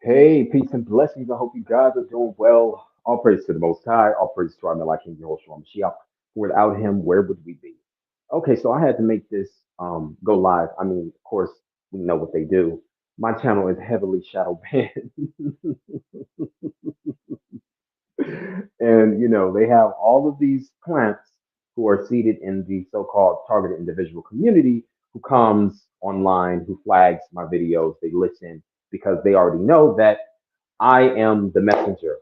Hey, peace and blessings. I hope you guys are doing well. All praise to the Most High. All praise to our Melech King Yehoshua Mashiach. Without him, where would we be? Okay, so I had to make this go live. I mean, of course, we know what they do. My channel is heavily shadow banned, and they have all of these plants who are seated in the so-called targeted individual community who comes online, who flags my videos. They listen because they already know that I am the messenger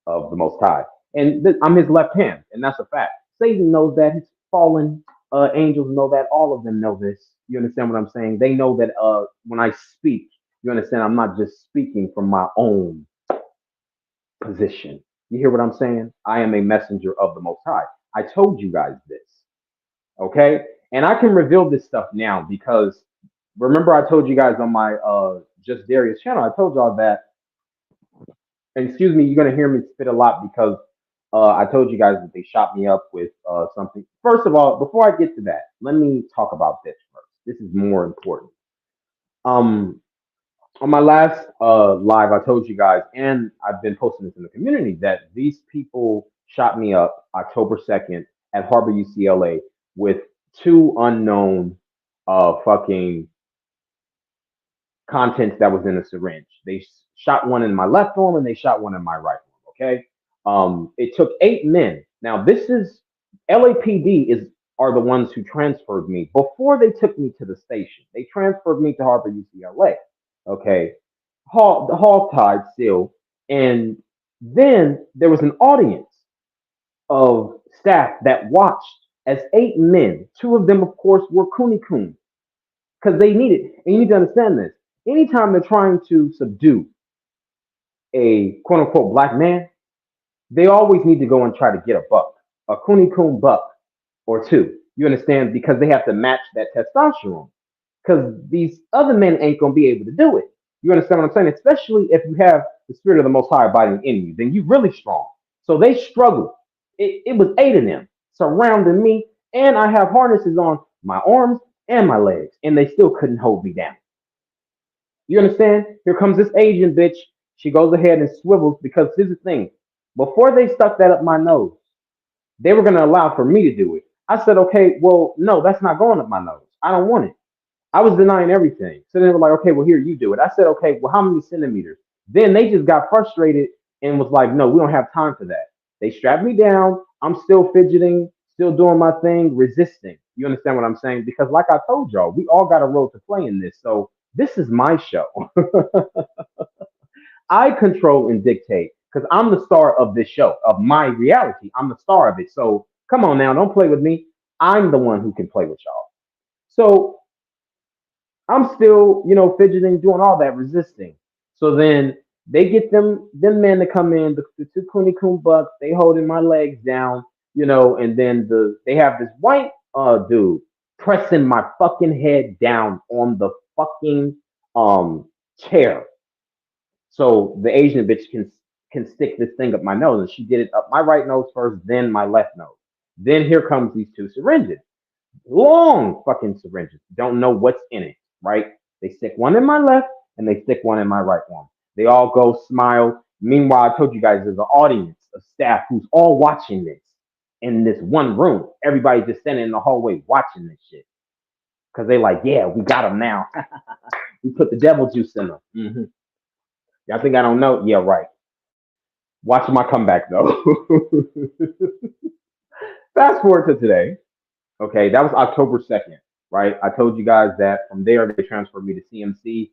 of the Most High. And I'm his left hand, and that's a fact. Satan knows that. His fallen angels know that. All of them know this. You understand what I'm saying? They know that when I speak, you understand, I'm not just speaking from my own position. You hear what I'm saying? I am a messenger of the Most High. I told you guys this, okay? And I can reveal this stuff now because remember I told you guys on my Just Darius channel, I told y'all that, and excuse me, you're gonna hear me spit a lot because I told you guys that they shot me up with something. First of all, before I get to that, let me talk about this first. This is more important. Um, on my last live, I told you guys, and I've been posting this in the community, that these people shot me up October 2nd at Harbor UCLA with two unknown fucking contents that was in a syringe. They shot one in my left arm and they shot one in my right arm. Okay. It took 8 men. Now this is LAPD is are the ones who transferred me before they took me to the station. They transferred me to Harbor UCLA. Okay. The hog tied still. And then there was an audience of staff that watched as 8 men, two of them, of course, were Cooney Coon because they need it. And you need to understand this. Anytime they're trying to subdue a quote unquote black man, they always need to go and try to get a buck, a Cooney Coon buck or two. You understand? Because they have to match that testosterone. Because these other men ain't gonna be able to do it. You understand what I'm saying? Especially if you have the spirit of the Most High abiding in you, then you really strong. So they struggled. It was 8 of them surrounding me, and I have harnesses on my arms and my legs, and they still couldn't hold me down. You understand? Here comes this Asian bitch. She goes ahead and swivels because here's the thing. Before they stuck that up my nose, they were going to allow for me to do it. I said, okay, well, no, that's not going up my nose. I don't want it. I was denying everything. So they were like, okay, well, here, you do it. I said, okay, well, how many centimeters? Then they just got frustrated and was like, no, we don't have time for that. They strapped me down. I'm still fidgeting, still doing my thing, resisting. You understand what I'm saying? Because, like I told y'all, we all got a role to play in this. So this is my show. I control and dictate because I'm the star of this show, of my reality. I'm the star of it. So come on now, don't play with me. I'm the one who can play with y'all. So I'm still, fidgeting, doing all that, resisting. So then they get them men to come in, the two Cooney Coon bucks, they holding my legs down, and then they have this white dude pressing my fucking head down on the fucking chair. So the Asian bitch can stick this thing up my nose, and she did it up my right nose first, then my left nose. Then here comes these two syringes, long fucking syringes. Don't know what's in it, right? They stick one in my left and they stick one in my right arm. They all go smile. Meanwhile, I told you guys there's an audience of staff who's all watching this in this one room. Everybody just standing in the hallway watching this shit because they like, yeah, we got them now. We put the devil juice in them. Y'all think I don't know? Yeah, right. Watch my comeback though. Fast forward to today. Okay, that was October 2nd, right? I told you guys that from there they transferred me to CMC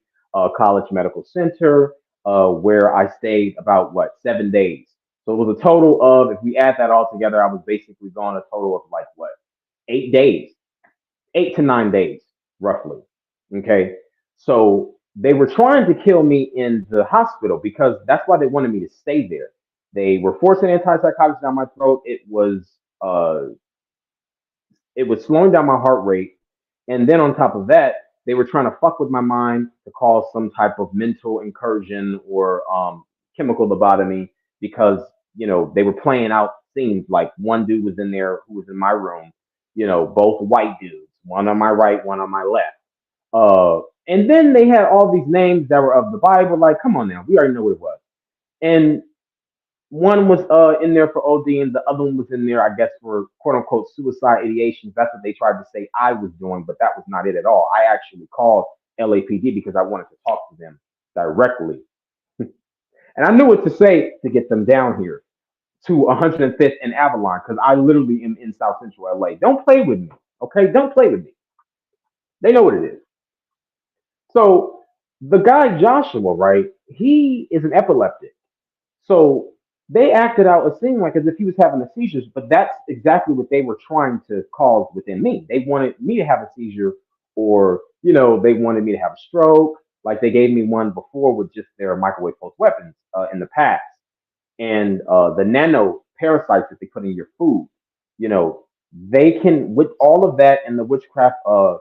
College Medical Center, where I stayed about 7 days. So it was a total of, if we add that all together, I was basically gone a total of 8 days, 8 to 9 days, roughly. Okay, so they were trying to kill me in the hospital because that's why they wanted me to stay there. They were forcing antipsychotics down my throat. It was slowing down my heart rate. And then on top of that, they were trying to fuck with my mind to cause some type of mental incursion or chemical lobotomy because, they were playing out scenes like one dude was in there who was in my room, both white dudes, one on my right, one on my left. And then they had all these names that were of the Bible. Like, come on now, we already know what it was. And one was in there for OD, and the other one was in there, I guess, for quote unquote suicide ideations. That's what they tried to say I was doing, but that was not it at all. I actually called LAPD because I wanted to talk to them directly. And I knew what to say to get them down here to 105th and Avalon because I literally am in South Central LA. Don't play with me, okay? Don't play with me. They know what it is. So the guy Joshua, right? He is an epileptic. So they acted out a scene like as if he was having a seizure, but that's exactly what they were trying to cause within me. They wanted me to have a seizure, or they wanted me to have a stroke. Like they gave me one before with just their microwave pulse weapons in the past, and the nano parasites that they put in your food. You know, they can with all of that and the witchcraft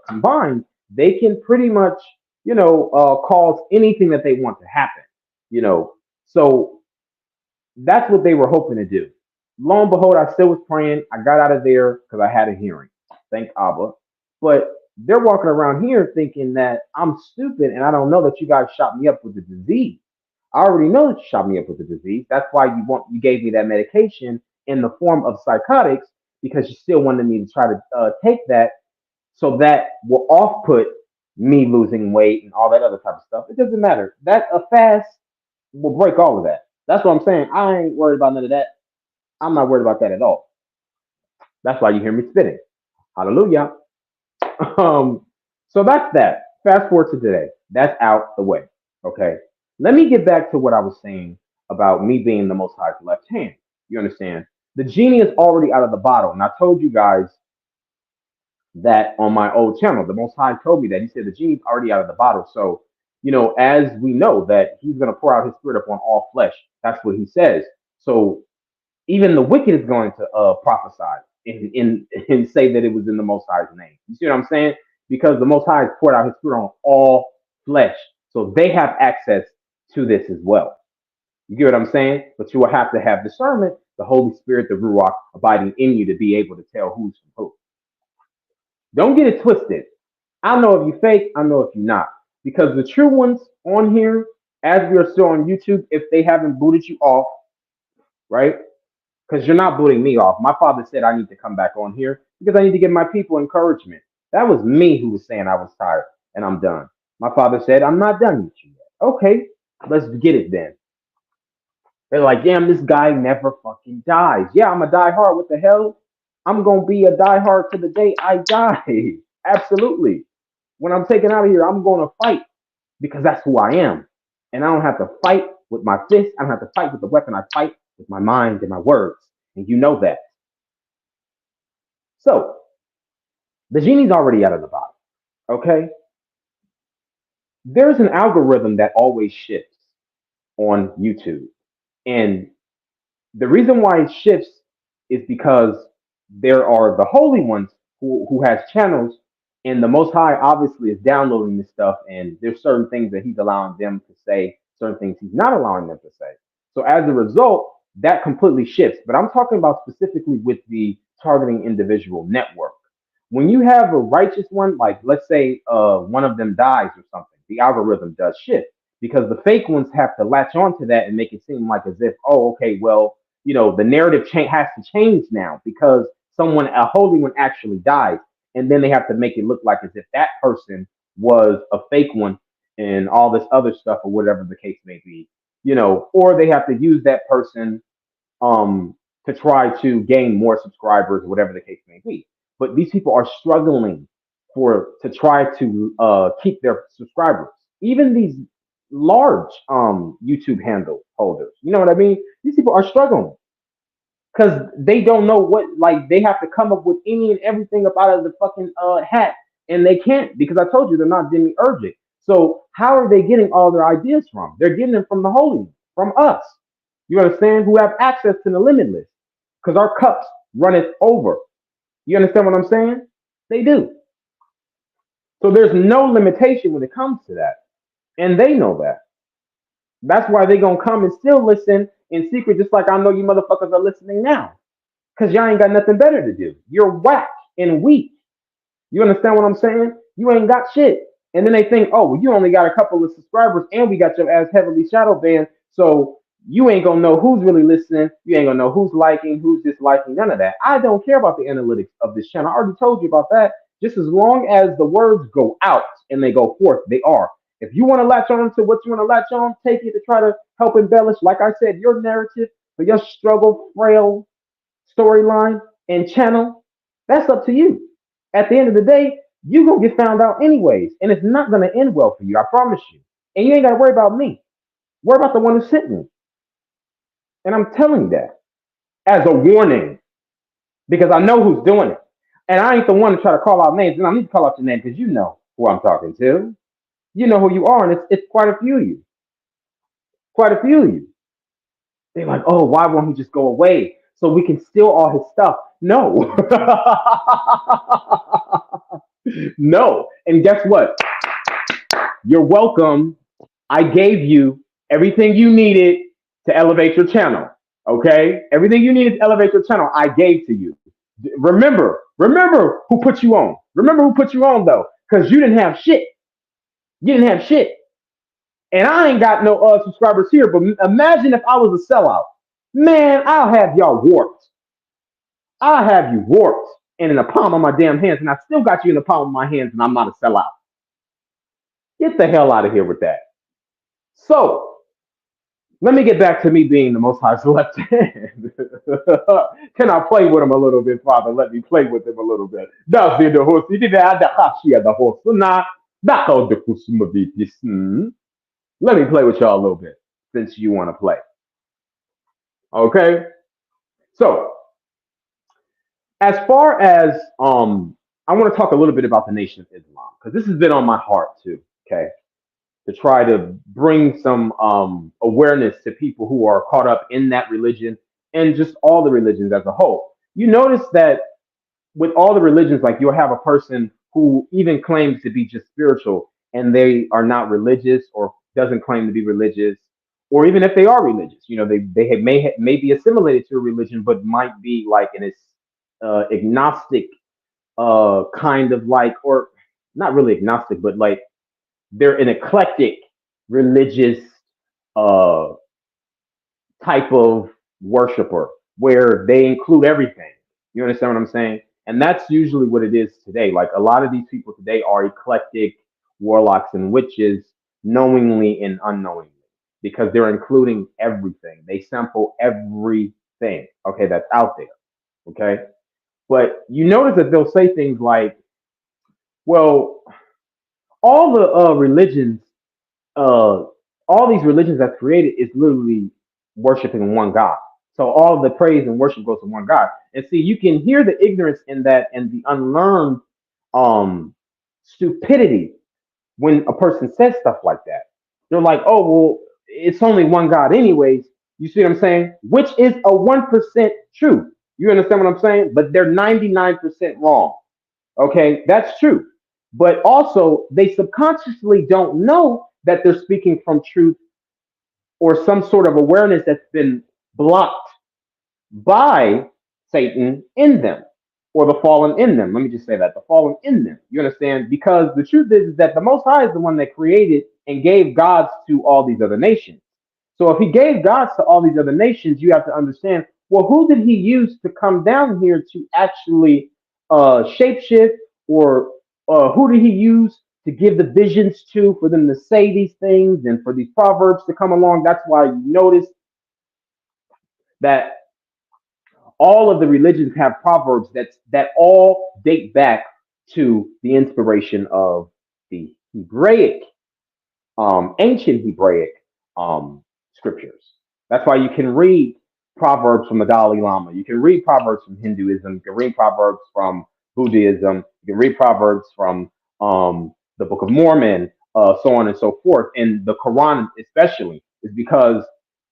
combined, they can pretty much cause anything that they want to happen. You know, so that's what they were hoping to do. Lo and behold, I still was praying. I got out of there because I had a hearing. Thank ABBA. But they're walking around here thinking that I'm stupid and I don't know that you guys shot me up with the disease. I already know that you shot me up with the disease. That's why you gave me that medication in the form of psychotics because you still wanted me to try to take that so that will off put me losing weight and all that other type of stuff. It doesn't matter. That a fast will break all of that. That's what I'm saying. I ain't worried about none of that. I'm not worried about that at all. That's why you hear me spitting. Hallelujah. Um, so that's that. Fast forward to today. That's out the way. Okay. Let me get back to what I was saying about me being the most high's left hand. You understand? The genie is already out of the bottle. And I told you guys that on my old channel. The Most High told me that. He said the genie's already out of the bottle. So, as we know that he's going to pour out his spirit upon all flesh. That's what he says. So even the wicked is going to prophesy and say that it was in the Most High's name. You see what I'm saying? Because the Most High has poured out his spirit on all flesh. So they have access to this as well. You get what I'm saying? But you will have to have discernment, the Holy Spirit, the Ruach abiding in you to be able to tell who's from who. Don't get it twisted. I know if you fake, I know if you're not. Because the true ones on here, as we are still on YouTube, if they haven't booted you off, right? Because you're not booting me off. My father said I need to come back on here because I need to give my people encouragement. That was me who was saying I was tired and I'm done. My father said, I'm not done with you yet. Okay, let's get it then. They're like, damn, this guy never fucking dies. Yeah, I'm a die hard. What the hell? I'm going to be a die hard to the day I die. Absolutely. When I'm taken out of here, I'm going to fight because that's who I am. And I don't have to fight with my fist. I don't have to fight with the weapon. I fight with my mind and my words. And you know that. So the genie's already out of the bottle. Okay. There's an algorithm that always shifts on YouTube. And the reason why it shifts is because there are the holy ones who has channels, and the Most High obviously is downloading this stuff, and there's certain things that He's allowing them to say, certain things He's not allowing them to say. So as a result, that completely shifts. But I'm talking about specifically with the targeting individual network. When you have a righteous one, like let's say one of them dies or something, the algorithm does shift because the fake ones have to latch onto that and make it seem like as if, oh, okay, well, the narrative has to change now because a holy one actually dies, and then they have to make it look like as if that person was a fake one and all this other stuff or whatever the case may be, or they have to use that person to try to gain more subscribers or whatever the case may be. But these people are struggling to try to keep their subscribers. Even these large YouTube handle holders, you know what I mean? These people are struggling because they don't know what, like, they have to come up with any and everything up out of the fucking hat, and they can't because I told you they're not demiurgic. So how are they getting all their ideas from? They're getting them from the Holy One, from us. You understand? Who have access to the limitless because our cups runneth over. You understand what I'm saying? They do. So there's no limitation when it comes to that, and they know that. That's why they gonna come and still listen in secret, just like I know you motherfuckers are listening now. Cause y'all ain't got nothing better to do. You're whack and weak. You understand what I'm saying? You ain't got shit. And then they think, oh, well, you only got a couple of subscribers and we got your ass heavily shadow banned. So you ain't gonna know who's really listening. You ain't gonna know who's liking, who's disliking, none of that. I don't care about the analytics of this channel. I already told you about that. Just as long as the words go out and they go forth, they are. If you want to latch on to what you want to latch on, take it to try to help embellish, like I said, your narrative for your struggle, frail storyline and channel. That's up to you. At the end of the day, you're gonna get found out anyways, and it's not gonna end well for you. I promise you. And you ain't gotta worry about me. Worry about the one who sent me. And I'm telling you that as a warning because I know who's doing it. And I ain't the one to try to call out names. And I need to call out your name because you know who I'm talking to. You know who you are, and it's quite a few of you. Quite a few of you. They're like, oh, why won't he just go away so we can steal all his stuff? No. No. And guess what? You're welcome. I gave you everything you needed to elevate your channel. Okay? Everything you needed to elevate your channel, I gave to you. Remember who put you on. Remember who put you on though, because you didn't have shit. You didn't have shit. And I ain't got no subscribers here, but imagine if I was a sellout. Man, I'll have y'all warped. I'll have you warped and in the palm of my damn hands, and I still got you in the palm of my hands, and I'm not a sellout. Get the hell out of here with that. So, let me get back to me being the Most High's left hand. Can I play with him a little bit, Father? Let me play with him a little bit. Let me play with y'all a little bit since you want to play. Okay? So, as far as I want to talk a little bit about the Nation of Islam because this has been on my heart too. Okay, to try to bring some awareness to people who are caught up in that religion and just all the religions as a whole. You notice that with all the religions, like you'll have a person who even claims to be just spiritual and they are not religious or doesn't claim to be religious, or even if they are religious, you know, may be assimilated to a religion, but might be like an agnostic kind of like, or not really agnostic, but like they're an eclectic religious uh, type of worshiper where they include everything. You understand what I'm saying? And that's usually what it is today. Like a lot of these people today are eclectic warlocks and witches, knowingly and unknowingly, because they're including everything. They sample everything, okay, that's out there, okay? But you notice that they'll say things like, well, all the religions uh, all these religions that's created is literally worshiping one God. So all the praise and worship goes to one God. And see, you can hear the ignorance in that and the unlearned um, stupidity when a person says stuff like that. They're like, oh, well, it's only one God, anyways. You see what I'm saying? Which is a 1% true. You understand what I'm saying? But they're 99% wrong. Okay, that's true. But also, they subconsciously don't know that they're speaking from truth or some sort of awareness that's been blocked by Satan in them or the fallen in them. Let me just say that the fallen in them. You understand? Because the truth is that the Most High is the one that created and gave gods to all these other nations. So if he gave gods to all these other nations, you have to understand, well, who did he use to come down here to actually shapeshift, or who did he use to give the visions to for them to say these things and for these proverbs to come along? That's why you notice that all of the religions have proverbs that all date back to the inspiration of the Hebraic, ancient Hebraic scriptures. That's why you can read proverbs from the Dalai Lama. You can read proverbs from Hinduism. You can read proverbs from Buddhism. You can read proverbs from the Book of Mormon, so on and so forth. And the Quran, especially, is because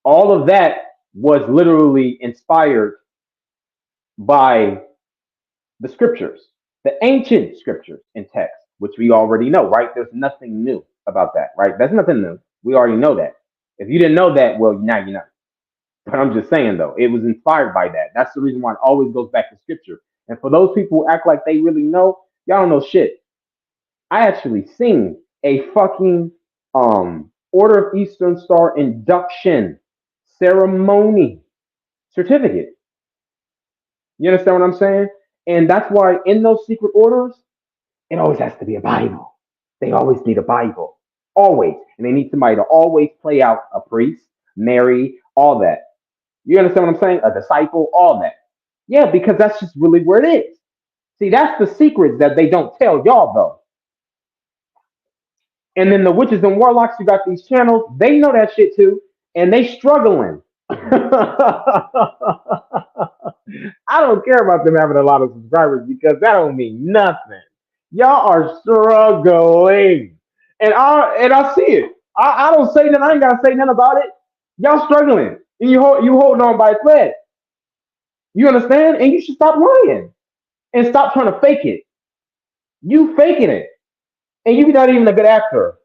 all of that was literally inspired by the scriptures, the ancient scriptures in text, which we already know, right? There's nothing new about that, right? That's nothing new. We already know that. If you didn't know that, well, now you know. But I'm just saying, though, it was inspired by that. That's the reason why it always goes back to scripture. And for those people who act like they really know, y'all don't know shit. I actually seen a fucking Order of Eastern Star induction ceremony certificate. You understand what I'm saying? And that's why in those secret orders, it always has to be a Bible. They always need a Bible. Always. And they need somebody to always play out a priest, Mary, all that. You understand what I'm saying? A disciple, all that. Yeah, because that's just really where it is. See, that's the secrets that they don't tell y'all though. And then the witches and warlocks who got these channels, they know that shit too, and they struggling. I don't care about them having a lot of subscribers because that don't mean nothing. Y'all are struggling, and I see it. I don't say nothing. I ain't gotta say nothing about it. Y'all struggling, and you holding on by a thread. You understand? And you should stop lying and stop trying to fake it. You faking it, and you're not even a good actor.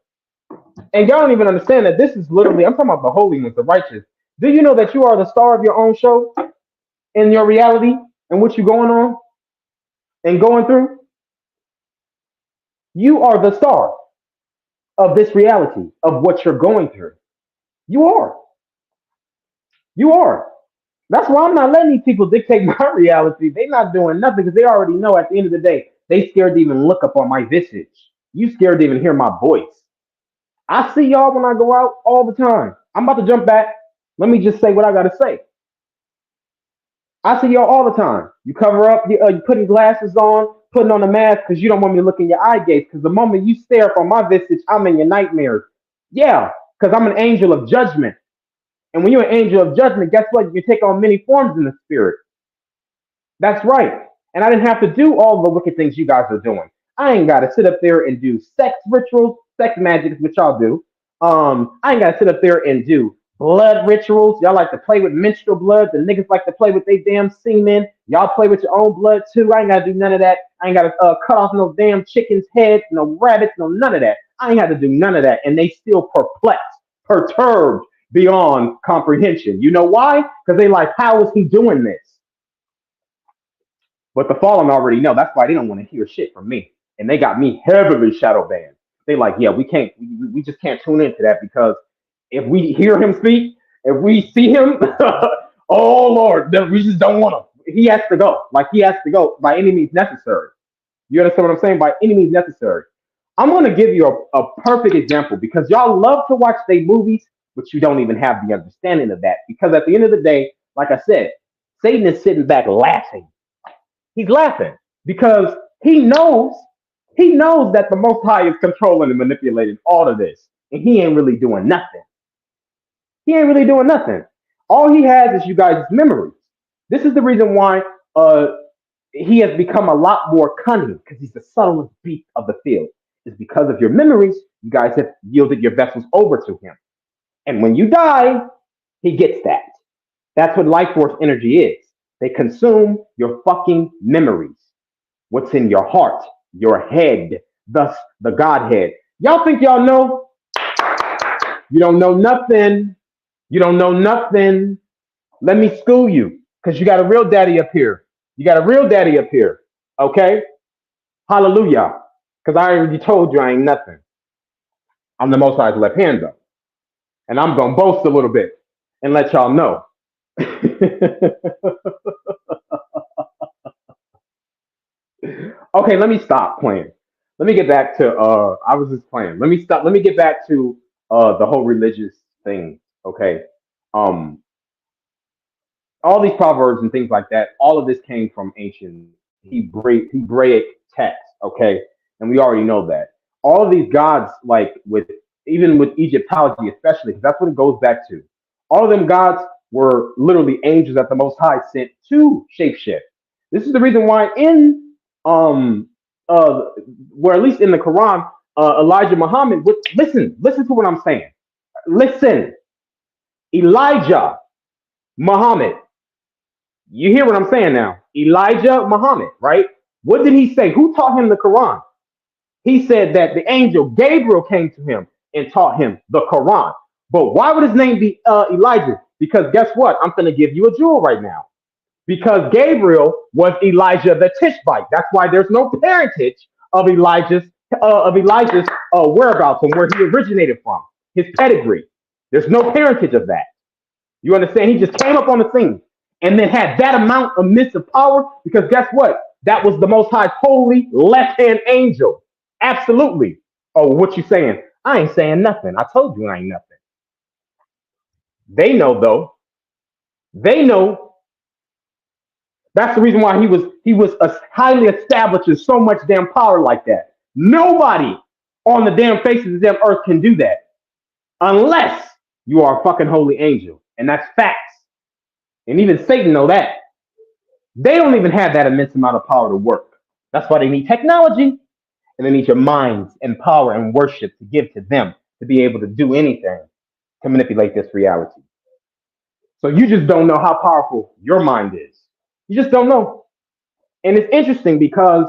And y'all don't even understand that this is literally. I'm talking about the holy ones, the righteous. Do you know that you are the star of your own show in your reality and what you're going on and going through? You are the star of this reality of what you're going through. You are. You are. That's why I'm not letting these people dictate my reality. They're not doing nothing because they already know at the end of the day, they scared to even look up on my visage. You scared to even hear my voice. I see y'all when I go out all the time. I'm about to jump back. Let me just say what I got to say. I see y'all all the time. You cover up, you putting glasses on, putting on a mask because you don't want me to look in your eye gates. Because the moment you stare from my visage, I'm in your nightmares. Yeah, because I'm an angel of judgment. And when you're an angel of judgment, guess what? You take on many forms in the spirit. That's right. And I didn't have to do all the wicked things you guys are doing. I ain't got to sit up there and do sex rituals, sex magic, which y'all do. I ain't got to sit up there and do blood rituals. Y'all like to play with menstrual blood. The niggas like to play with their damn semen. Y'all play with your own blood too. I ain't got to do none of that. I ain't got to cut off no damn chicken's head, no rabbits, no none of that. I ain't got to do none of that. And they still perplexed, perturbed beyond comprehension. You know why? Because they like, how is he doing this? But the fallen already know. That's why they don't want to hear shit from me. And they got me heavily shadow banned. They like, yeah, we can't, we just can't tune into that because if we hear him speak, if we see him, oh Lord, we just don't want him. He has to go. Like he has to go by any means necessary. You understand what I'm saying? By any means necessary. I'm going to give you a perfect example because y'all love to watch their movies, but you don't even have the understanding of that. Because at the end of the day, like I said, Satan is sitting back laughing. He's laughing because he knows that the Most High is controlling and manipulating all of this, and he ain't really doing nothing. He ain't really doing nothing. All he has is you guys' memories. This is the reason why he has become a lot more cunning because he's the subtlest beast of the field. It's because of your memories. You guys have yielded your vessels over to him, and when you die, he gets that. That's what life force energy is. They consume your fucking memories. What's in your heart, your head, thus the Godhead. Y'all think y'all know? You don't know nothing. You don't know nothing. Let me school you because you got a real daddy up here. You got a real daddy up here. Okay? Hallelujah. Because I already told you I ain't nothing. I'm the Most High's left hand though. And I'm going to boast a little bit and let y'all know. Okay, let me stop playing. Let me get back to I was just playing. Let me get back to the whole religious thing. Okay. Um all these proverbs and things like that, all of this came from ancient Hebraic text, okay? And we already know that. All of these gods, like with even with Egyptology, especially, because that's what it goes back to. All of them gods were literally angels that the Most High sent to shapeshift. This is the reason why in uh where at least in the Quran, Elijah Muhammad would listen to what I'm saying. Listen, Elijah Muhammad. You hear what I'm saying now? Elijah Muhammad, right? What did he say? Who taught him the Quran? He said that the angel Gabriel came to him and taught him the Quran. But why would his name be Elijah? Because guess what? I'm going to give you a jewel right now. Because Gabriel was Elijah the Tishbite. That's why there's no parentage of Elijah's of Elijah's whereabouts and where he originated from, his pedigree. There's no parentage of that. You understand? He just came up on the scene and then had that amount of midst of power because guess what? That was the Most High's holy left hand angel. Absolutely. Oh, what you saying? I ain't saying nothing. I told you I ain't nothing. They know though. They know. That's the reason why he was highly established in so much damn power like that. Nobody on the damn face of the damn earth can do that unless you are a fucking holy angel, and that's facts. And even Satan know that. They don't even have that immense amount of power to work. That's why they need technology, and they need your minds and power and worship to give to them to be able to do anything to manipulate this reality. So you just don't know how powerful your mind is. You just don't know. And it's interesting because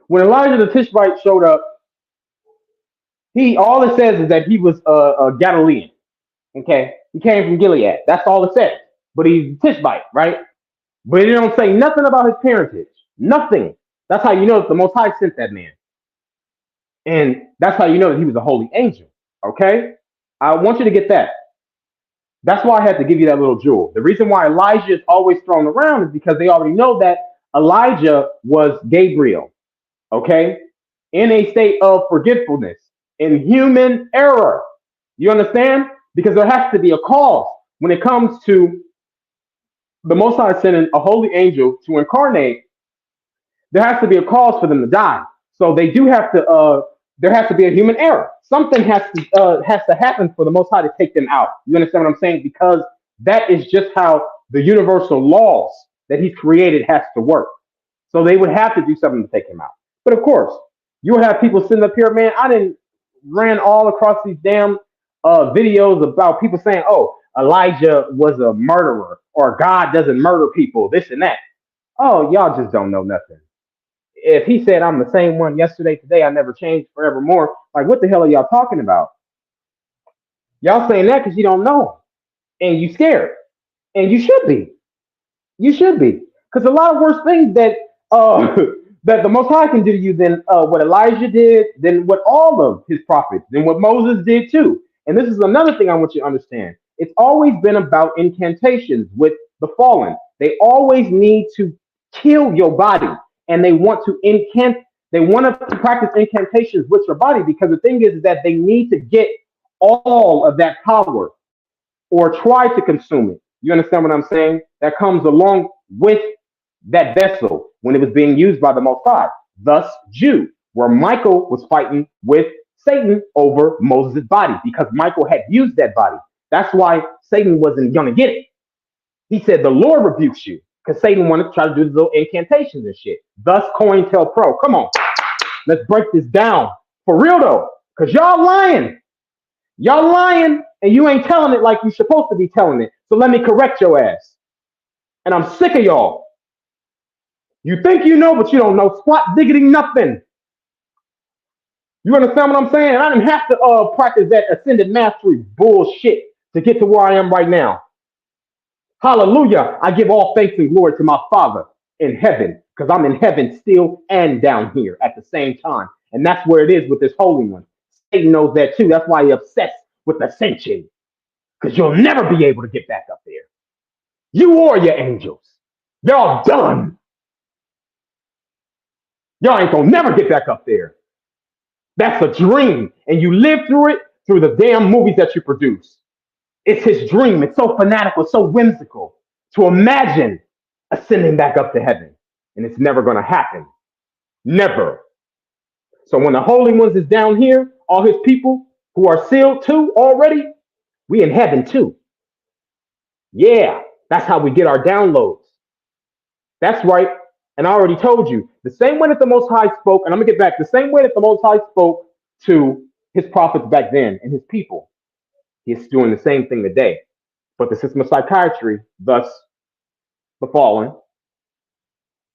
when Elijah the Tishbite showed up, he all it says is that he was a Galilean. Okay, he came from Gilead. That's all it says. But he's Tishbite, right? But it don't say nothing about his parentage. Nothing. That's how you know that the Most High sent that man, and that's how you know that he was a holy angel. Okay, I want you to get that. That's why I had to give you that little jewel. The reason why Elijah is always thrown around is because they already know that Elijah was Gabriel, okay, in a state of forgetfulness, in human error. You understand? Because there has to be a cause when it comes to the Most High sending a holy angel to incarnate. There has to be a cause for them to die. So they do have to. There has to be a human error. Something has to happen for the Most High to take them out. You understand what I'm saying? Because that is just how the universal laws that He's created has to work. So they would have to do something to take him out. But of course, you'll have people sitting up here, man. I didn't ran all across these damn videos about people saying, "Oh, Elijah was a murderer," or "God doesn't murder people," this and that. Oh, y'all just don't know nothing. If he said I'm the same one yesterday, today, I never changed forevermore, like what the hell are y'all talking about? Y'all saying that because you don't know and you scared, and you should be. You should be, because a lot of worse things that that the Most High can do to you than what Elijah did, than what all of his prophets, than what Moses did too. And this is another thing I want you to understand. It's always been about incantations with the fallen. They always need to kill your body, and they want to incant. They want to practice incantations with your body because the thing is that they need to get all of that power or try to consume it. You understand what I'm saying? That comes along with that vessel when it was being used by the Most High. Thus, Jude, where Michael was fighting with Satan over Moses' body because Michael had used that body. That's why Satan wasn't going to get it. He said, "The Lord rebukes you," because Satan wanted to try to do those little incantations and shit. Thus, COINTELPRO. Come on, let's break this down for real though, because y'all lying. Y'all lying, and you ain't telling it like you're supposed to be telling it. So let me correct your ass. And I'm sick of y'all. You think you know, but you don't know squat diggity nothing. You understand what I'm saying? I didn't have to practice that ascended mastery bullshit to get to where I am right now. Hallelujah. I give all thanks and glory to my Father in heaven, because I'm in heaven still and down here at the same time. And that's where it is with this Holy One. Satan knows that too. That's why he's obsessed with ascension, because you'll never be able to get back up there. You or your angels. Y'all done. Y'all ain't gonna never get back up there. That's a dream. And you live through it through the damn movies that you produce. It's his dream. It's so fanatical, so whimsical to imagine ascending back up to heaven. And it's never gonna happen. Never. So when the Holy Ones is down here, all his people who are sealed too already, we in heaven too. Yeah, that's how we get our downloads. That's right. And I already told you, the same way that the Most High spoke, and I'm going to get back, the same way that the Most High spoke to his prophets back then and his people, he's doing the same thing today. But the system of psychiatry, thus the fallen,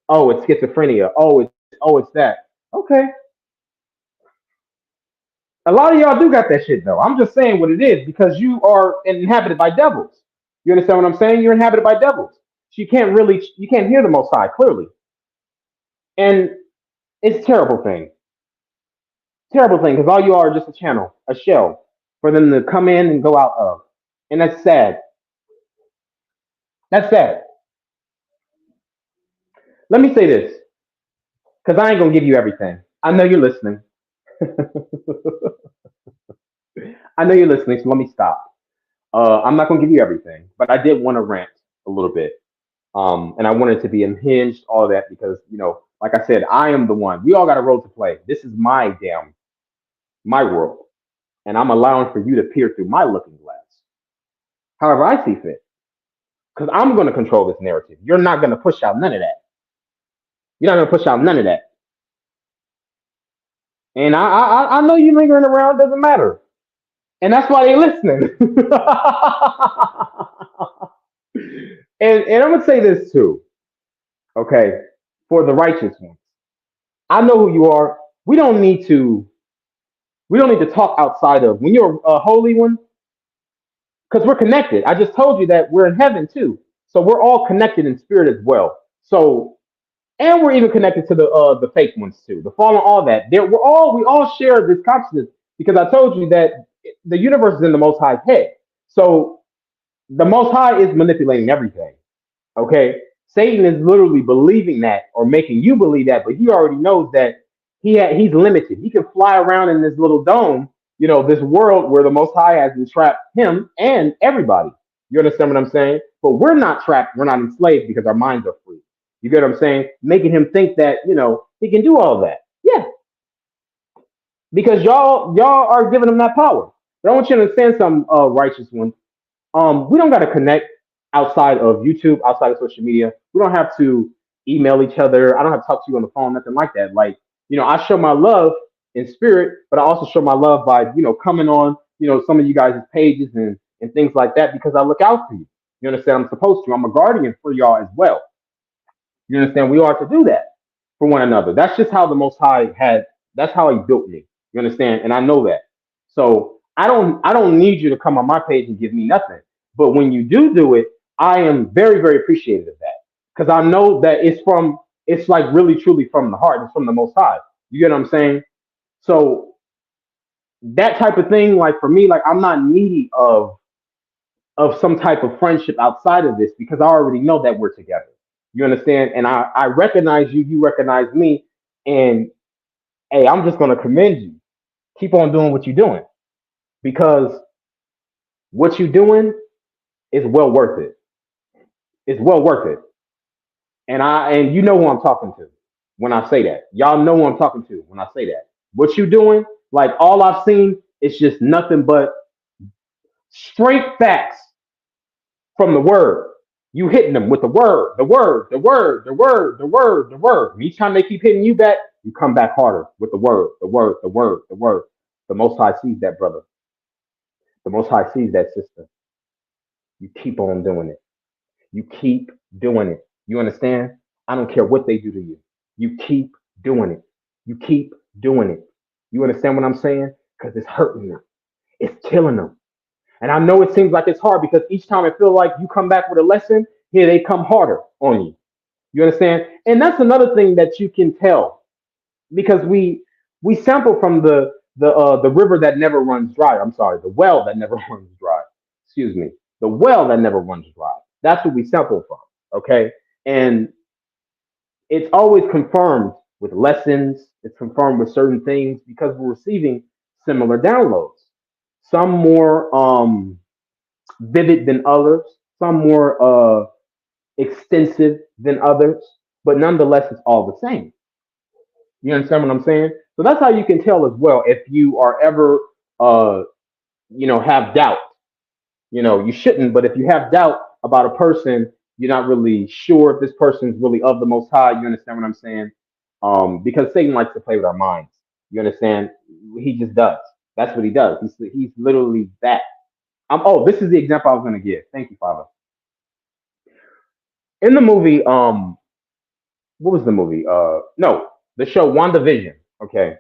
oh, it's schizophrenia. Oh, it's that. Okay. A lot of y'all do got that shit though. I'm just saying what it is because you are inhabited by devils. You understand what I'm saying? You're inhabited by devils. So you can't hear the Most High clearly. And it's a terrible thing. Terrible thing, because all you are just a channel, a shell for them to come in and go out of. And that's sad. That's sad. Let me say this, because I ain't gonna give you everything. I know you're listening. I know you're listening, so let me stop. I'm not gonna give you everything, but I did want to rant a little bit. And I wanted to be unhinged, all that, because like I said, I am the one. We all got a role to play. This is my world, and I'm allowing for you to peer through my looking glass, however I see fit, because I'm going to control this narrative. You're not going to push out none of that. You're not going to push out none of that. And I know you lingering around. Doesn't matter, and that's why they're listening. And I'm gonna say this too, okay? For the righteous ones, I know who you are. We don't need to. We don't need to talk outside of when you're a holy one, because we're connected. I just told you that we're in heaven too, so we're all connected in spirit as well. So, and we're even connected to the fake ones too, the fallen, all that. We all share this consciousness, because I told you that the universe is in the Most High's head. So the Most High is manipulating everything. Okay, Satan is literally believing that, or making you believe that, but he already knows that he's limited. He can fly around in this little dome, this world where the Most High has entrapped him and everybody. You understand what I'm saying? But we're not trapped. We're not enslaved, because our minds are free. You get what I'm saying? Making him think that he can do all that. Yeah, because y'all are giving him that power. But I want you to understand some righteous one. We don't got to connect outside of YouTube, outside of social media. We don't have to email each other. I don't have to talk to you on the phone, nothing like that. Like, I show my love in spirit, but I also show my love by, coming on, some of you guys' pages and things like that, because I look out for you. You understand? I'm supposed to. I'm a guardian for y'all as well. You understand? We are to do that for one another. That's just how the Most High that's how he built me. You understand? And I know that. So I don't need you to come on my page and give me nothing. But when you do it, I am very, very appreciative of that. Because I know that it's like really truly from the heart. It's from the Most High. You get what I'm saying? So that type of thing, like for me, like I'm not needy of some type of friendship outside of this, because I already know that we're together. You understand? And I recognize you, you recognize me, and hey, I'm just gonna commend you. Keep on doing what you're doing, because what you're doing is well worth it. It's well worth it. And you know who I'm talking to when I say that. Y'all know who I'm talking to when I say that. What you doing, like all I've seen, is just nothing but straight facts from the word. You hitting them with the word, the word, the word, the word, the word, the word. And each time they keep hitting you back, you come back harder with the word, the word, the word, the word. The Most High sees that, brother. The Most High sees that, sister. You keep on doing it. You keep doing it. You understand? I don't care what they do to you. You keep doing it. You keep doing it. You understand what I'm saying? Because it's hurting them. It's killing them. And I know it seems like it's hard, because each time I feel like you come back with a lesson, here they come harder on you. You understand? And that's another thing that you can tell, because we sample from the river that never runs dry. I'm sorry, the well that never runs dry. Excuse me, the well that never runs dry. That's what we sample from. Okay, and it's always confirmed with lessons. It's confirmed with certain things, because we're receiving similar downloads. Some more vivid than others. Some more extensive than others. But nonetheless, it's all the same. You understand what I'm saying? So that's how you can tell as well, if you are ever, uh, have doubt. You shouldn't, but if you have doubt about a person, you're not really sure if this person is really of the Most High. You understand what I'm saying? Because Satan likes to play with our minds. You understand? He just does. That's what he does. He's literally that. Oh, this is the example I was going to give. Thank you, Father. In the movie, what was the movie? No, the show WandaVision. Okay,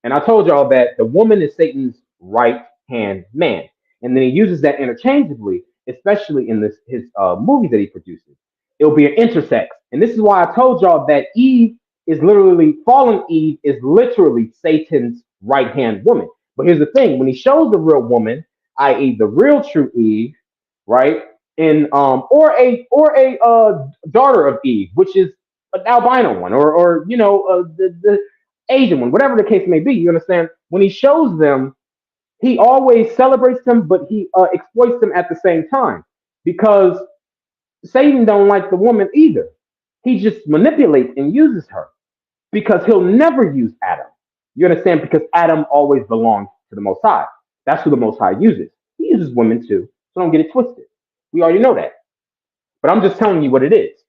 and I told y'all that the woman is Satan's right hand man, and then he uses that interchangeably, especially in this his movies that he produces. It'll be an intersex, and this is why I told y'all that Eve is literally fallen. Eve is literally Satan's right hand woman. But here's the thing: when he shows the real woman, i.e., the real true Eve, right, in or a daughter of Eve, which is an albino one, or the Asian one, whatever the case may be. You understand? When he shows them, he always celebrates them, but he exploits them at the same time because Satan don't like the woman either. He just manipulates and uses her because he'll never use Adam. You understand? Because Adam always belongs to the Most High. That's who the Most High uses. He uses women too, so don't get it twisted. We already know that. But I'm just telling you what it is.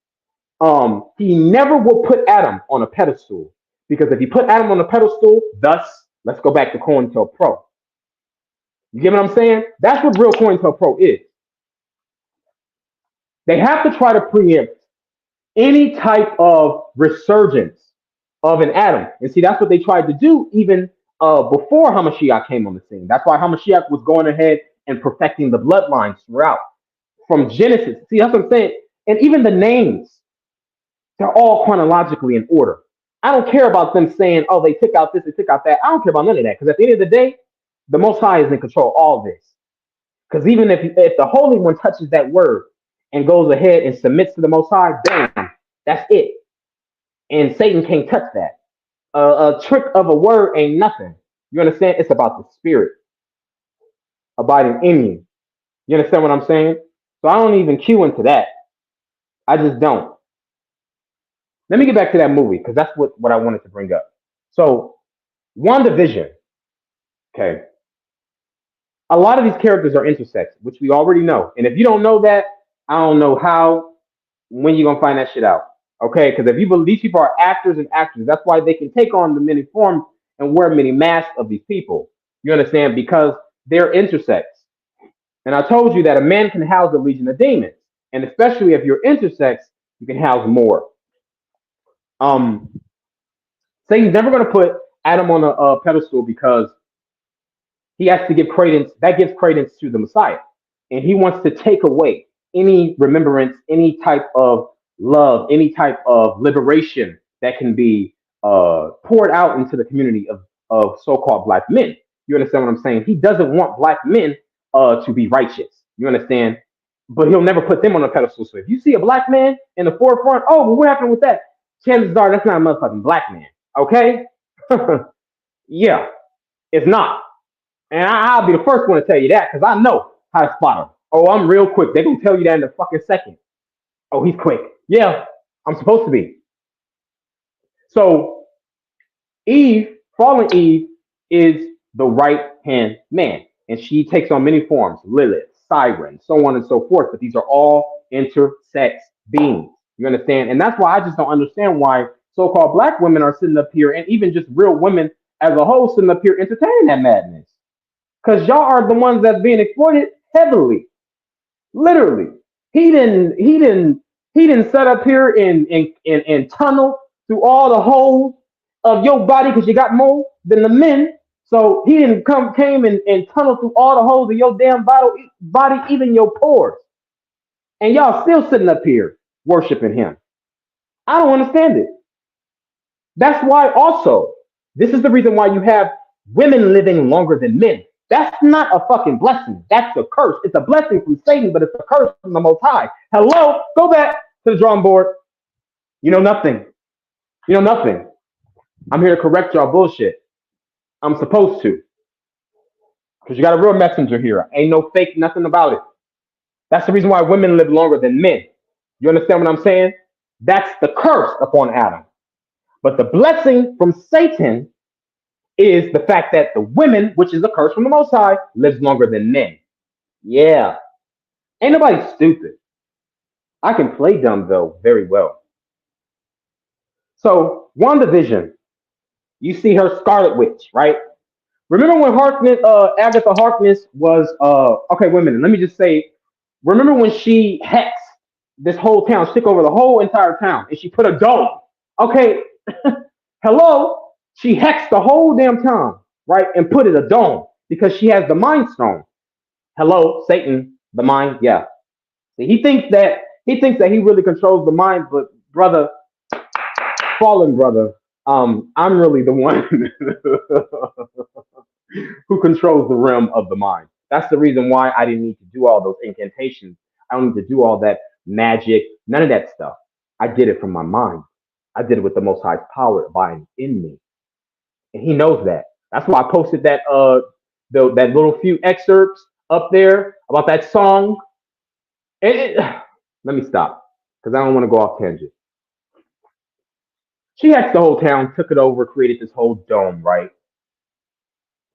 He never will put Adam on a pedestal because if he put Adam on a pedestal, thus, let's go back to COINTELPRO. You get what I'm saying? That's what real COINTELPRO is. They have to try to preempt any type of resurgence of an Adam. And see, that's what they tried to do even before Hamashiach came on the scene. That's why Hamashiach was going ahead and perfecting the bloodlines throughout from Genesis. See, that's what I'm saying. And even the names, they're all chronologically in order. I don't care about them saying, oh, they took out this, they took out that. I don't care about none of that because at the end of the day, the Most High is in control of all this. Because even if the Holy One touches that word and goes ahead and submits to the Most High, bam, that's it. And Satan can't touch that. A trick of a word ain't nothing. You understand? It's about the spirit abiding in you. You understand what I'm saying? So I don't even cue into that. I just don't. Let me get back to that movie because that's what I wanted to bring up. So, WandaVision. Okay. A lot of these characters are intersex, which we already know. And if you don't know that, I don't know when you're gonna find that shit out. Okay, because if you believe these people are actors and actors, that's why they can take on the many forms and wear many masks of these people. You understand? Because they're intersex. And I told you that a man can house a legion of demons. And especially if you're intersex, you can house more. Satan's never gonna put Adam on a pedestal because he has to give credence, that gives credence to the Messiah. And he wants to take away any remembrance, any type of love, any type of liberation that can be poured out into the community of so-called black men. You understand what I'm saying? He doesn't want black men to be righteous. You understand? But he'll never put them on a pedestal. So if you see a black man in the forefront, oh, well, what happened with that? Chances are that's not a motherfucking black man. Okay? Yeah, it's not. And I'll be the first one to tell you that because I know how to spot him. Oh, I'm real quick. They're going to tell you that in a fucking second. Oh, he's quick. Yeah, I'm supposed to be. So Eve, fallen Eve, is the right-hand man. And she takes on many forms. Lilith, Siren, so on and so forth. But these are all intersex beings. You understand? And that's why I just don't understand why so-called black women are sitting up here and even just real women as a whole sitting up here entertaining that madness. Because y'all are the ones that's being exploited heavily. Literally. He didn't set up here and tunnel through all the holes of your body because you got more than the men. So he didn't came and tunnel through all the holes of your damn body, even your pores. And y'all still sitting up here worshiping him. I don't understand it. That's why also, this is the reason why you have women living longer than men. That's not a fucking blessing. That's a curse. It's a blessing from Satan, but it's a curse from the Most High. Hello? Go back to the drawing board. You know nothing. You know nothing. I'm here to correct y'all bullshit. I'm supposed to. Because you got a real messenger here. Ain't no fake nothing about it. That's the reason why women live longer than men. You understand what I'm saying? That's the curse upon Adam. But the blessing from Satan is the fact that the women, which is a curse from the Most High, lives longer than men. Yeah. Ain't nobody stupid. I can play dumb, though, very well. So, WandaVision, you see her Scarlet Witch, right? Remember when Agatha Harkness was, okay, wait a minute, let me just say, remember when she hexed this whole town, she took over the whole entire town, and she put a dome. Okay, hello? She hexed the whole damn town, right? And put it a dome because she has the Mind Stone. Hello, Satan, the mind, yeah. See, he thinks that he really controls the mind, but brother, fallen brother, I'm really the one who controls the realm of the mind. That's the reason why I didn't need to do all those incantations. I don't need to do all that magic, none of that stuff. I did it from my mind. I did it with the Most High's power abiding in me, and He knows that. That's why I posted that little few excerpts up there about that song. Let me stop because I don't want to go off tangent. She hacked the whole town, took it over, created this whole dome, right,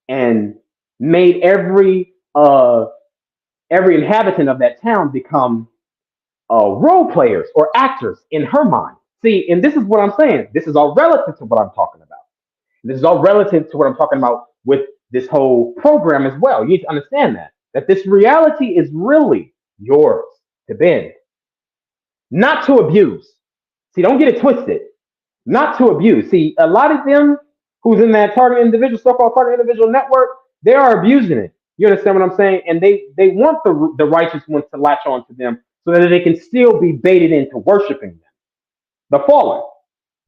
and made every inhabitant of that town become role players or actors in her mind. See, and this is what I'm saying. This is all relative to what I'm talking about. This is all relative to what I'm talking about with this whole program as well. You need to understand that this reality is really yours to bend, not to abuse. See, don't get it twisted. Not to abuse. See, a lot of them who's in that target individual, so-called target individual network, they are abusing it. You understand what I'm saying? And they want the righteous ones to latch on to them so that they can still be baited into worshiping them. The fallen.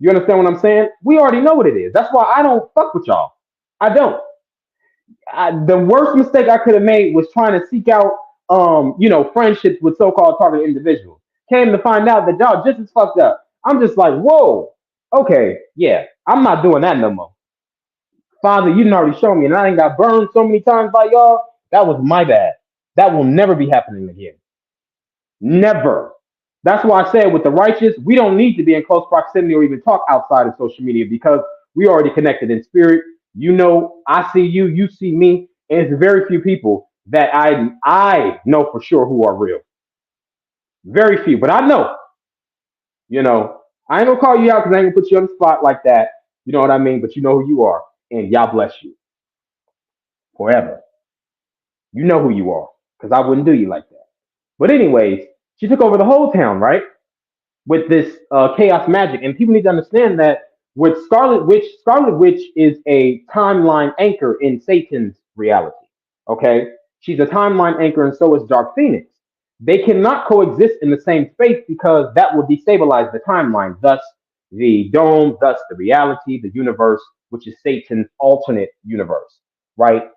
You understand what I'm saying? We already know what it is. That's why I don't fuck with y'all. I don't. The worst mistake I could have made was trying to seek out, friendships with so-called target individuals. Came to find out that y'all just as fucked up. I'm just like, whoa, okay, yeah, I'm not doing that no more. Father, you didn't already show me, and I ain't got burned so many times by y'all. That was my bad. That will never be happening again. Never. That's why I said with the righteous, we don't need to be in close proximity or even talk outside of social media because we already connected in spirit. You know, I see you, you see me, and it's very few people that I know for sure who are real. Very few, but I know. You know, I ain't gonna call you out because I ain't gonna put you on the spot like that. You know what I mean? But you know who you are, and Yah bless you forever. You know who you are because I wouldn't do you like that. But anyways, she took over the whole town, right? With this chaos magic. And people need to understand that with Scarlet Witch is a timeline anchor in Satan's reality. Okay? She's a timeline anchor, and so is Dark Phoenix. They cannot coexist in the same space because that will destabilize the timeline. Thus, the dome, thus the reality, the universe, which is Satan's alternate universe, right?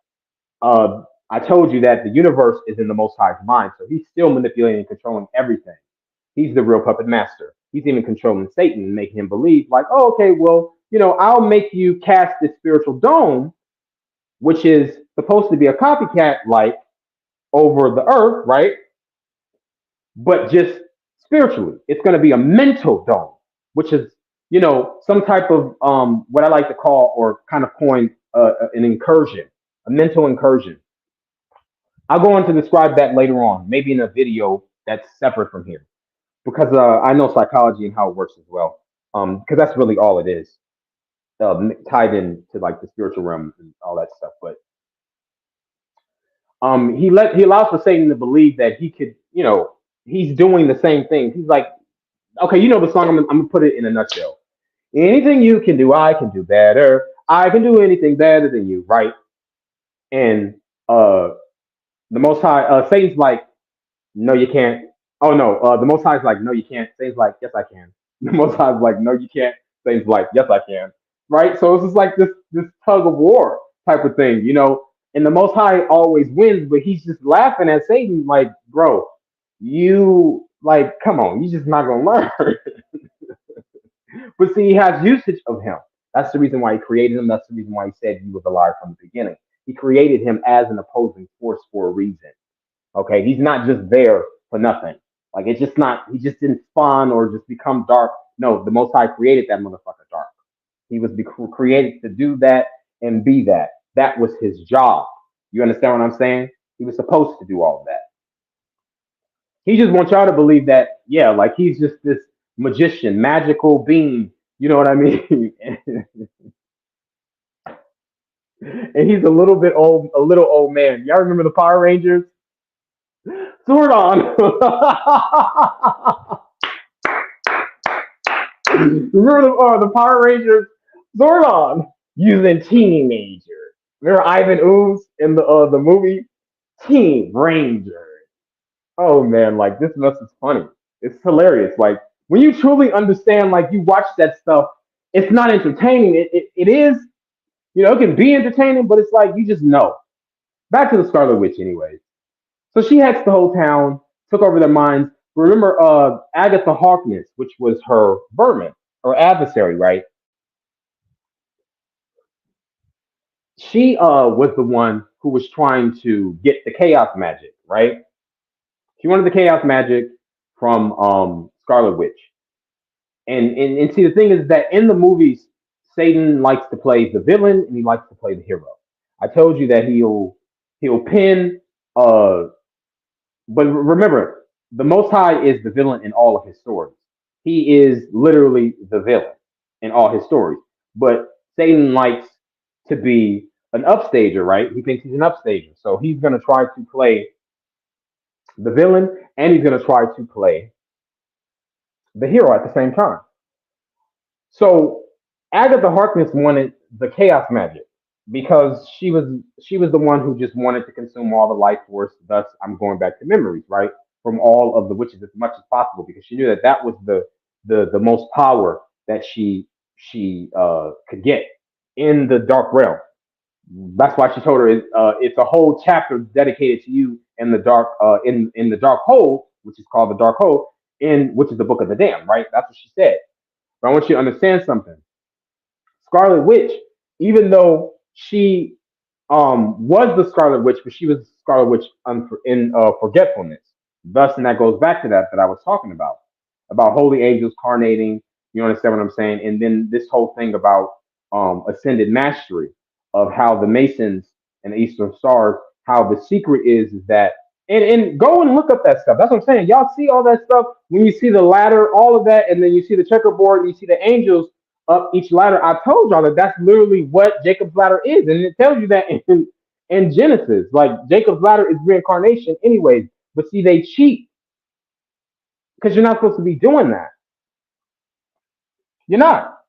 I told you that the universe is in the Most High's mind, so he's still manipulating and controlling everything. He's the real puppet master. He's even controlling Satan and making him believe, like, oh, okay, well, I'll make you cast this spiritual dome, which is supposed to be a copycat like over the earth, right? But just spiritually. It's going to be a mental dome, which is, some type of what I like to call or kind of coin an incursion, a mental incursion. I'll go on to describe that later on, maybe in a video that's separate from here, because I know psychology and how it works as well. Because that's really all it is, tied in to like the spiritual realm and all that stuff. But he allows for Satan to believe that he could, he's doing the same thing. He's like, okay, you know the song. I'm gonna put it in a nutshell. Anything you can do, I can do better. I can do anything better than you, right? And uh, the Most High, Satan's like, no, you can't. Oh no, the Most High is like, no, you can't. Satan's like, yes, I can. The Most High is like, no, you can't. Satan's like, yes, I can. Right? So it's just like this tug of war type of thing, And the Most High always wins, but he's just laughing at Satan, like, bro, you like, come on, you just not gonna learn. But see, he has usage of him. That's the reason why he created him. That's the reason why he said he was a liar from the beginning. He created him as an opposing force for a reason. Okay, he's not just there for nothing. Like it's just not. He just didn't spawn or just become dark. No, the Most High created that motherfucker dark. He was created to do that and be that. That was his job. You understand what I'm saying? He was supposed to do all of that. He just wants y'all to believe that, yeah, like he's just this magician, magical being. You know what I mean? And he's a little old man. Y'all remember the Power Rangers? Zordon. Remember the Power Rangers? Zordon using teenager. Remember Ivan Ooze in the movie Teen Ranger? Oh man, like this mess is funny. It's hilarious. Like when you truly understand, like you watch that stuff It's not entertaining. It is, it can be entertaining, but it's like you just know. Back to the Scarlet Witch, anyways. So she hacks the whole town, took over their minds. Remember, Agatha Harkness, which was her vermin or adversary, right? She was the one who was trying to get the chaos magic, right? She wanted the chaos magic from Scarlet Witch. And see, the thing is that in the movies, Satan likes to play the villain and he likes to play the hero. I told you that he'll pin but remember, the Most High is the villain in all of his stories. He is literally the villain in all his stories. But Satan likes to be an upstager, right? He thinks he's an upstager. So he's going to try to play the villain and he's going to try to play the hero at the same time. So Agatha Harkness wanted the chaos magic because she was the one who just wanted to consume all the life force. Thus, I'm going back to memories, right, from all of the witches as much as possible because she knew that that was the most power that she could get in the dark realm. That's why she told her it's a whole chapter dedicated to you in the dark in the dark hole, which is called the dark hole, in which is the book of the damned, right? That's what she said. But I want you to understand something. Scarlet Witch, even though she was the Scarlet Witch, but she was Scarlet Witch in forgetfulness. Thus, and that goes back to that I was talking about holy angels carnating. You understand what I'm saying? And then this whole thing about ascended mastery of how the Masons and the Eastern Stars, how the secret is that, and go and look up that stuff. That's what I'm saying. Y'all see all that stuff when you see the ladder, all of that, and then you see the checkerboard, and you see the angels up each ladder. I told y'all that that's literally what Jacob's ladder is, and it tells you that in Genesis. Like Jacob's ladder is reincarnation, anyways. But see, they cheat because you're not supposed to be doing that. You're not.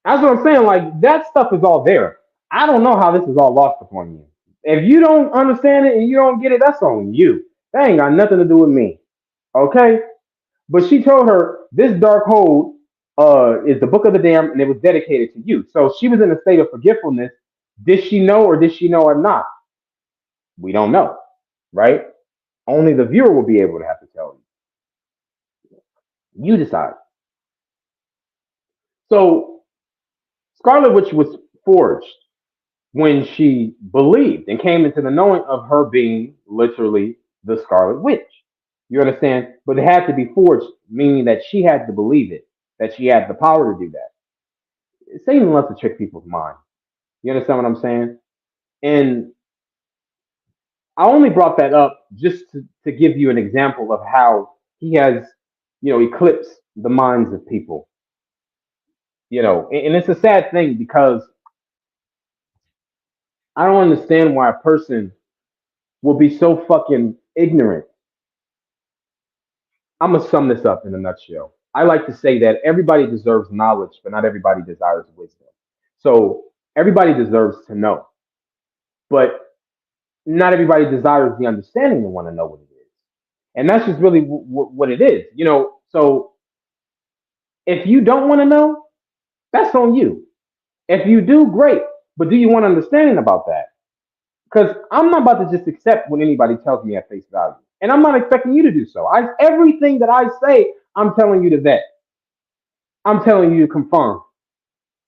That's what I'm saying. Like that stuff is all there. I don't know how this is all lost upon you. If you don't understand it and you don't get it, that's on you. That ain't got nothing to do with me. Okay? But she told her this dark hole is the book of the damned and it was dedicated to you. So she was in a state of forgetfulness. Did she know or did she know or not? We don't know, right? Only the viewer will be able to have to tell you. You decide. So Scarlet Witch was forged when she believed and came into the knowing of her being literally the Scarlet Witch. You understand? But it had to be forged, meaning that she had to believe it, that she had the power to do that. Satan loves to trick people's mind. You understand what I'm saying? And I only brought that up just to give you an example of how he has, eclipsed the minds of people. And it's a sad thing because I don't understand why a person will be so fucking ignorant. I'm gonna sum this up in a nutshell. I like to say that everybody deserves knowledge, but not everybody desires wisdom. So everybody deserves to know, but not everybody desires the understanding to want to know what it is. And that's just really what it is. So if you don't want to know, that's on you. If you do, great. But do you want understanding about that? Because I'm not about to just accept what anybody tells me at face value. And I'm not expecting you to do so. Everything that I say, I'm telling you to vet. I'm telling you to confirm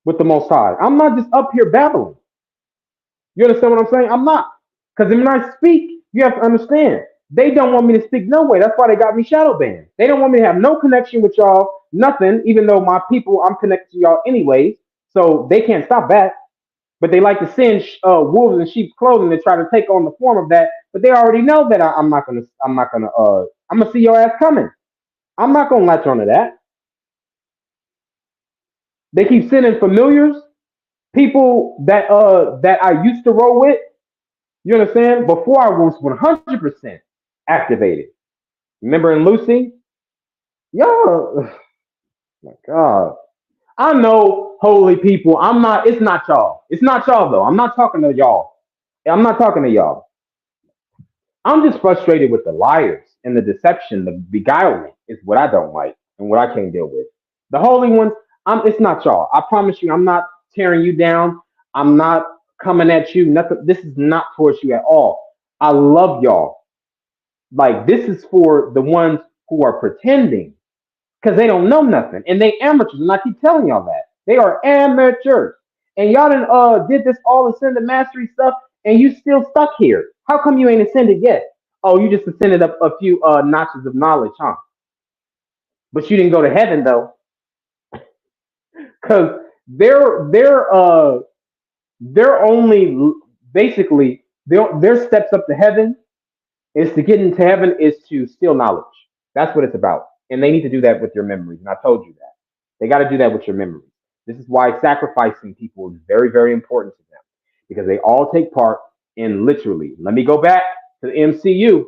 with the Most High. I'm not just up here babbling. You understand what I'm saying? I'm not. Because when I speak, you have to understand. They don't want me to speak no way. That's why they got me shadow banned. They don't want me to have no connection with y'all, nothing, even though my people, I'm connected to y'all anyways. So they can't stop that. But they like to send wolves in sheep's clothing to try to take on the form of that. But they already know that I'm gonna see your ass coming. I'm not gonna latch onto that. They keep sending familiars, people that I used to roll with. You understand? Before I was 100% activated. Remember in Lucy? Y'all, my God. I know holy people. I'm not. It's not y'all. It's not y'all though. I'm not talking to y'all. I'm not talking to y'all. I'm just frustrated with the liars and the deception, the beguilement is what I don't like and what I can't deal with. The holy ones, It's not y'all. I promise you, I'm not tearing you down. I'm not coming at you. Nothing. This is not towards you at all. I love y'all. Like this is for the ones who are pretending because they don't know nothing and they amateurs. And I keep telling y'all that they are amateurs. And y'all did this all ascended mastery stuff, and you still stuck here. How come you ain't ascended yet? Oh, you just ascended up a few notches of knowledge, huh? But you didn't go to heaven though, because they're only basically their steps up to heaven is to get into heaven is to steal knowledge. That's what it's about. And they need to do that with your memories. And I told you that. They got to do that with your memories. This is why sacrificing people is very, very important to them because they all take part in literally. Let me go back to the MCU.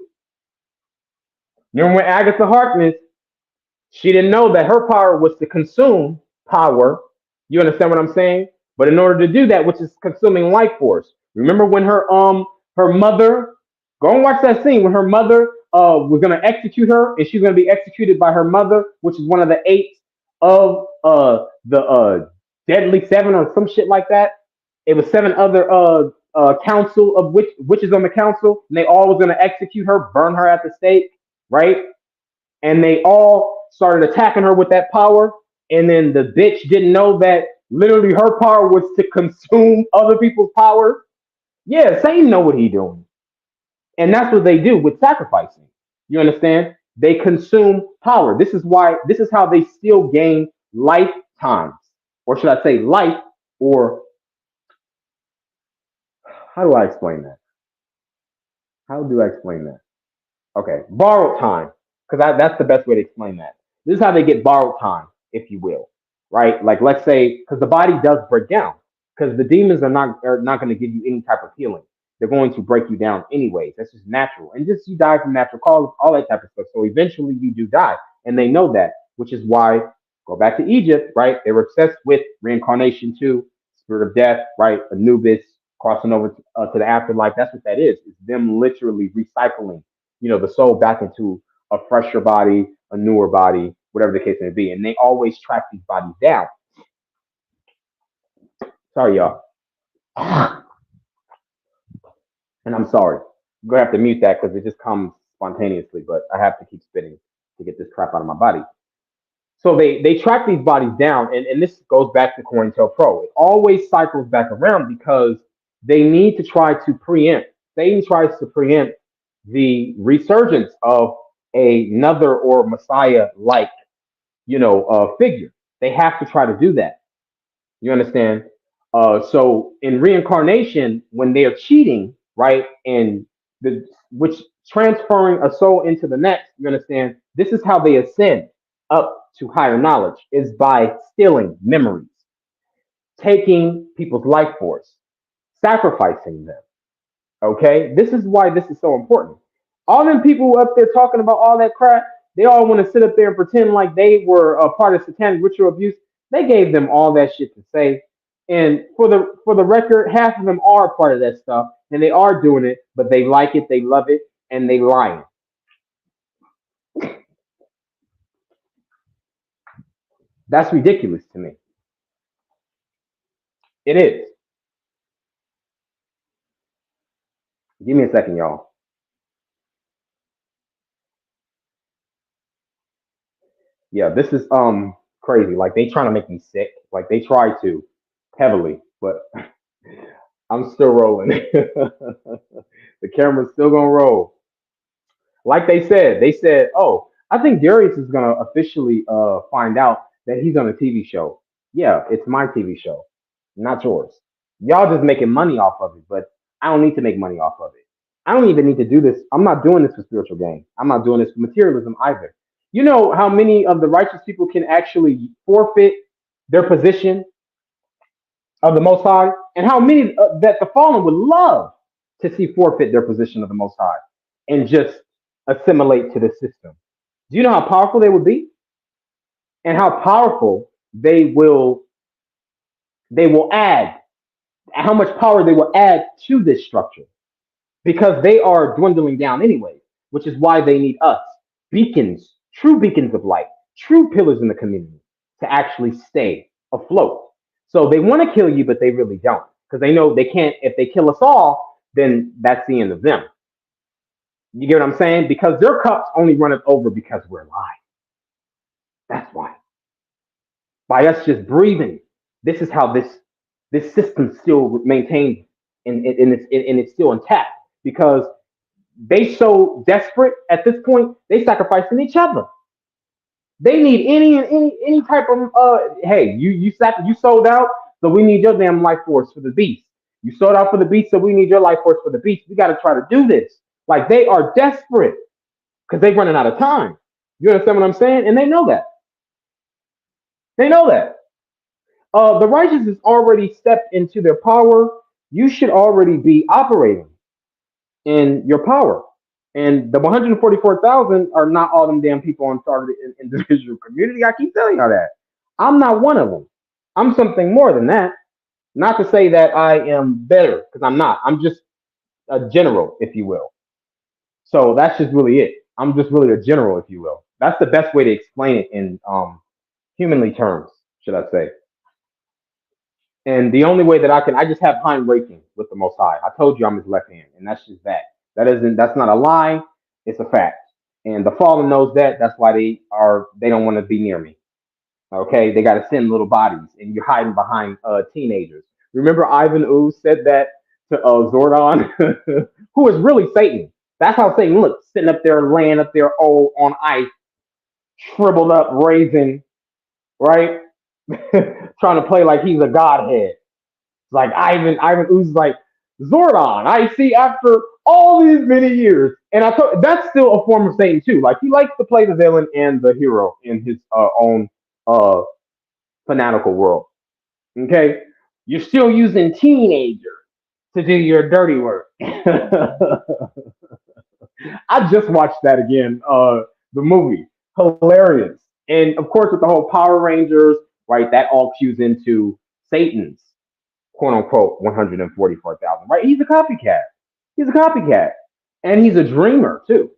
Remember when Agatha Harkness, she didn't know that her power was to consume power. You understand what I'm saying? But in order to do that, which is consuming life force, remember when her mother, go and watch that scene when her mother was gonna execute her, and she's gonna be executed by her mother, which is one of the eight of the deadly seven or some shit like that. It was seven other council of witches on the council, and they all was gonna execute her, burn her at the stake, right? And they all started attacking her with that power. And then the bitch didn't know that literally her power was to consume other people's power. Yeah, Satan know what he doing. And that's what they do with sacrificing. You understand? They consume power. This is how they still gain lifetimes. Or should I say life, or how do I explain that? How do I explain that? Okay, borrowed time, because that's the best way to explain that. This is how they get borrowed time, if you will, right? Like let's say, because the body does break down, because the demons are not going to give you any type of healing. They're going to break you down anyways. That's just natural, and just you die from natural causes, all that type of stuff. So eventually you do die, and they know that, which is why go back to Egypt, right? They were obsessed with reincarnation too, spirit of death, right? Anubis crossing over to the afterlife. That's what that is. It's them literally recycling the soul back into a fresher body, a newer body, whatever the case may be. And they always track these bodies down. Sorry, y'all. And I'm sorry. I'm going to have to mute that because it just comes spontaneously, but I have to keep spitting to get this crap out of my body. So they track these bodies down, and this goes back to COINTELPRO. It always cycles back around because they need to try to preempt. Satan tries to preempt the resurgence of another or Messiah like, figure. They have to try to do that. You understand? So in reincarnation, when they are cheating, right, and which transferring a soul into the next, you understand? This is how they ascend up to higher knowledge is by stealing memories, taking people's life force, sacrificing them. Okay, this is why this is so important. All them people up there talking about all that crap, they all want to sit up there and pretend like they were a part of satanic ritual abuse. They gave them all that shit to say, and for the record, half of them are part of that stuff, and they are doing it, but they like it, they love it, and they lying. That's ridiculous to me. It is. Give me a second, y'all. Yeah, this is crazy. Like they trying to make me sick. Like they try to heavily, but I'm still rolling. The camera's still gonna roll. Like they said, oh, I think Darius is gonna officially find out that he's on a TV show. Yeah, it's my TV show, not yours. Y'all just making money off of it, but I don't need to make money off of it. I don't even need to do this. I'm not doing this for spiritual gain. I'm not doing this for materialism either. You know how many of the righteous people can actually forfeit their position of the Most High, and how many that the fallen would love to see forfeit their position of the Most High and just assimilate to the system. Do you know how powerful they would be, and how powerful they will add, how much power they will add to this structure because they are dwindling down anyway, which is why they need us, beacons, true beacons of light, true pillars in the community to actually stay afloat. So they want to kill you, but they really don't because they know they can't. If they kill us all, then that's the end of them. You get what I'm saying? Because their cups only run it over because we're alive. That's why. By us just breathing, this is how this system still maintains and it's still intact because they so desperate at this point they sacrificing each other. They need any type of hey, you sold out, so we need your damn life force for the beast. You sold out for the beast, so we need your life force for the beast. We got to try to do this. Like they are desperate because they're running out of time. You understand what I'm saying? And they know that. They know that. The righteous has already stepped into their power. You should already be operating in your power. And the 144,000 are not all them damn people on targeted individual community. I keep telling y'all that. I'm not one of them. I'm something more than that. Not to say that I am better, because I'm not. I'm just a general, if you will. So that's just really it. I'm just really a general, if you will. That's the best way to explain it in humanly terms, should I say. And the only way that I just have high ranking with the Most High. I told you I'm his left hand, and that's just that. That's not a lie. It's a fact. And the fallen knows that. That's why they don't want to be near me. Okay, they got to send little bodies, and you're hiding behind teenagers. Remember, Ivan Ooze said that to Zordon, who is really Satan. That's how Satan looks, sitting up there, laying up there, old on ice, shriveled up, raisin, right? Trying to play like he's a godhead. Like Ivan Ooze is like Zordon. I see after all these many years, and I thought that's still a form of Satan too. Like he likes to play the villain and the hero in his own uh, fanatical world. Okay, you're still using teenagers to do your dirty work. I just watched that again. The movie, hilarious, and of course with the whole Power Rangers, right? That all cues into Satan's quote unquote 144,000, right? He's a copycat. He's a copycat. And he's a dreamer too.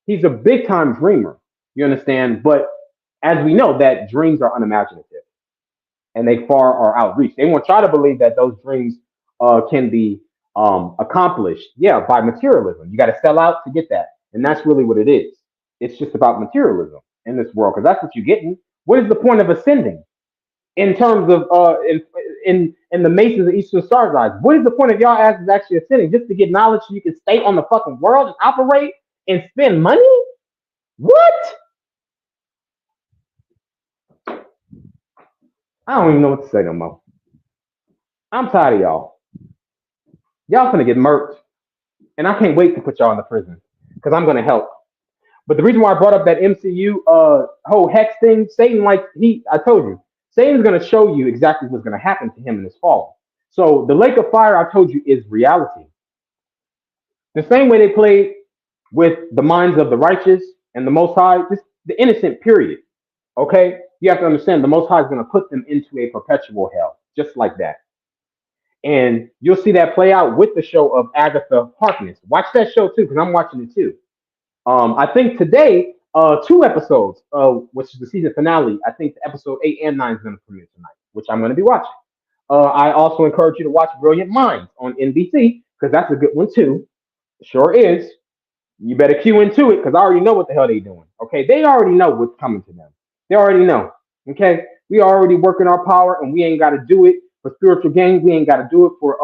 He's a big time dreamer. You understand? But as we know, that dreams are unimaginative and they far are outreach. They won't try to believe that those dreams can be accomplished, yeah, by materialism. You got to sell out to get that. And that's really what it is. It's just about materialism in this world because that's what you're getting. What is the point of ascending? In terms of in the Masons of Eastern Star's eyes. What is the point of y'all asses actually ascending? Just to get knowledge so you can stay on the fucking world and operate and spend money? What? I don't even know what to say no more. I'm tired of y'all. Y'all finna get murked. And I can't wait to put y'all in the prison. Because I'm gonna help. But the reason why I brought up that MCU whole hex thing, Satan, like I told you, Satan's gonna show you exactly what's gonna happen to him in this fall. So the lake of fire, I told you, is reality. The same way they played with the minds of the righteous and the Most High, just the innocent, period. Okay? You have to understand the Most High is going to put them into a perpetual hell, just like that. And you'll see that play out with the show of Agatha Harkness. Watch that show too, because I'm watching it too. I think today, 2 episodes, which is the season finale, I think episode 8 and 9 is going to premiere tonight, which I'm going to be watching. I also encourage you to watch Brilliant Minds on NBC, because that's a good one too. Sure is. You better cue into it because I already know what the hell they doing. Okay, they already know what's coming to them. They already know. Okay, we already working our power, and we ain't got to do it for spiritual gain. We ain't got to do it for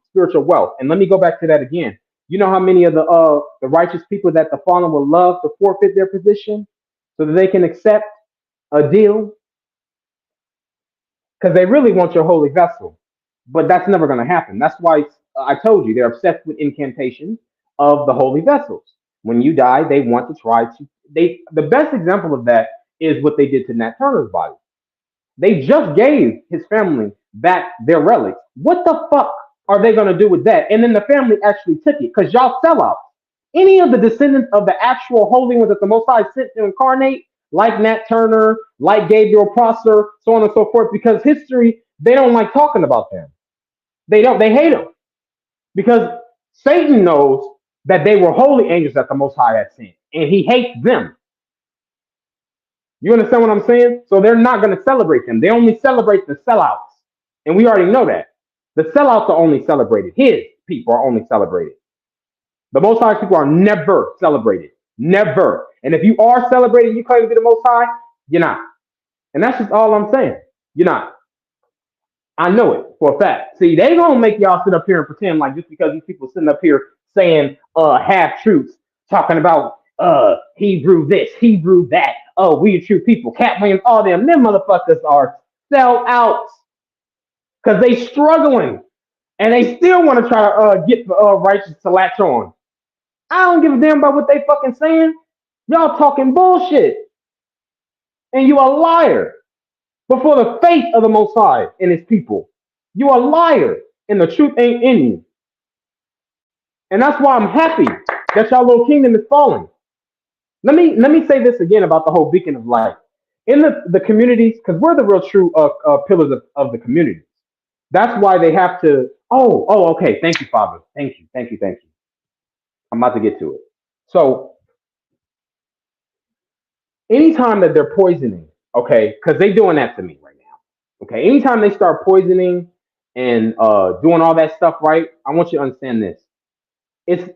spiritual wealth. And let me go back to that again. You know how many of the righteous people that the fallen will love to forfeit their position so that they can accept a deal because they really want your holy vessel, but that's never going to happen. That's why I told you they're obsessed with incantations of the holy vessels. When you die, they want to try to. The best example of that is what they did to Nat Turner's body. They just gave his family back their relics. What the fuck are they going to do with that? And then the family actually took it because y'all sell out. Any of the descendants of the actual holy ones that the Most High sent to incarnate, like Nat Turner, like Gabriel Prosser, so on and so forth, because history, they don't like talking about them. They don't. They hate them because Satan knows that they were holy angels that the Most High had sent, and he hates them. You understand what I'm saying? So they're not going to celebrate them. They only celebrate the sellouts. And we already know that. The sellouts are only celebrated. His people are only celebrated. The Most High people are never celebrated. Never. And if you are celebrated, you claim to be the Most High, you're not. And that's just all I'm saying. You're not. I know it for a fact. See, they gonna make y'all sit up here and pretend like just because these people sitting up here saying half truths, talking about Hebrew this, Hebrew that. Oh, we the true people. Cat Williams, all them motherfuckers are sell outs because they struggling and they still want to try to get the righteous to latch on. I don't give a damn about what they fucking saying. Y'all talking bullshit, and you a liar before the faith of the Most High and His people. You a liar, and the truth ain't in you. And that's why I'm happy that y'all little kingdom is falling. Let me say this again about the whole beacon of light. In the communities, because we're the real true pillars of the communities. That's why they have to. Okay. Thank you, Father. Thank you. I'm about to get to it. So anytime that they're poisoning, okay, because they're doing that to me right now. Okay, anytime they start poisoning and doing all that stuff, right? I want you to understand this. It's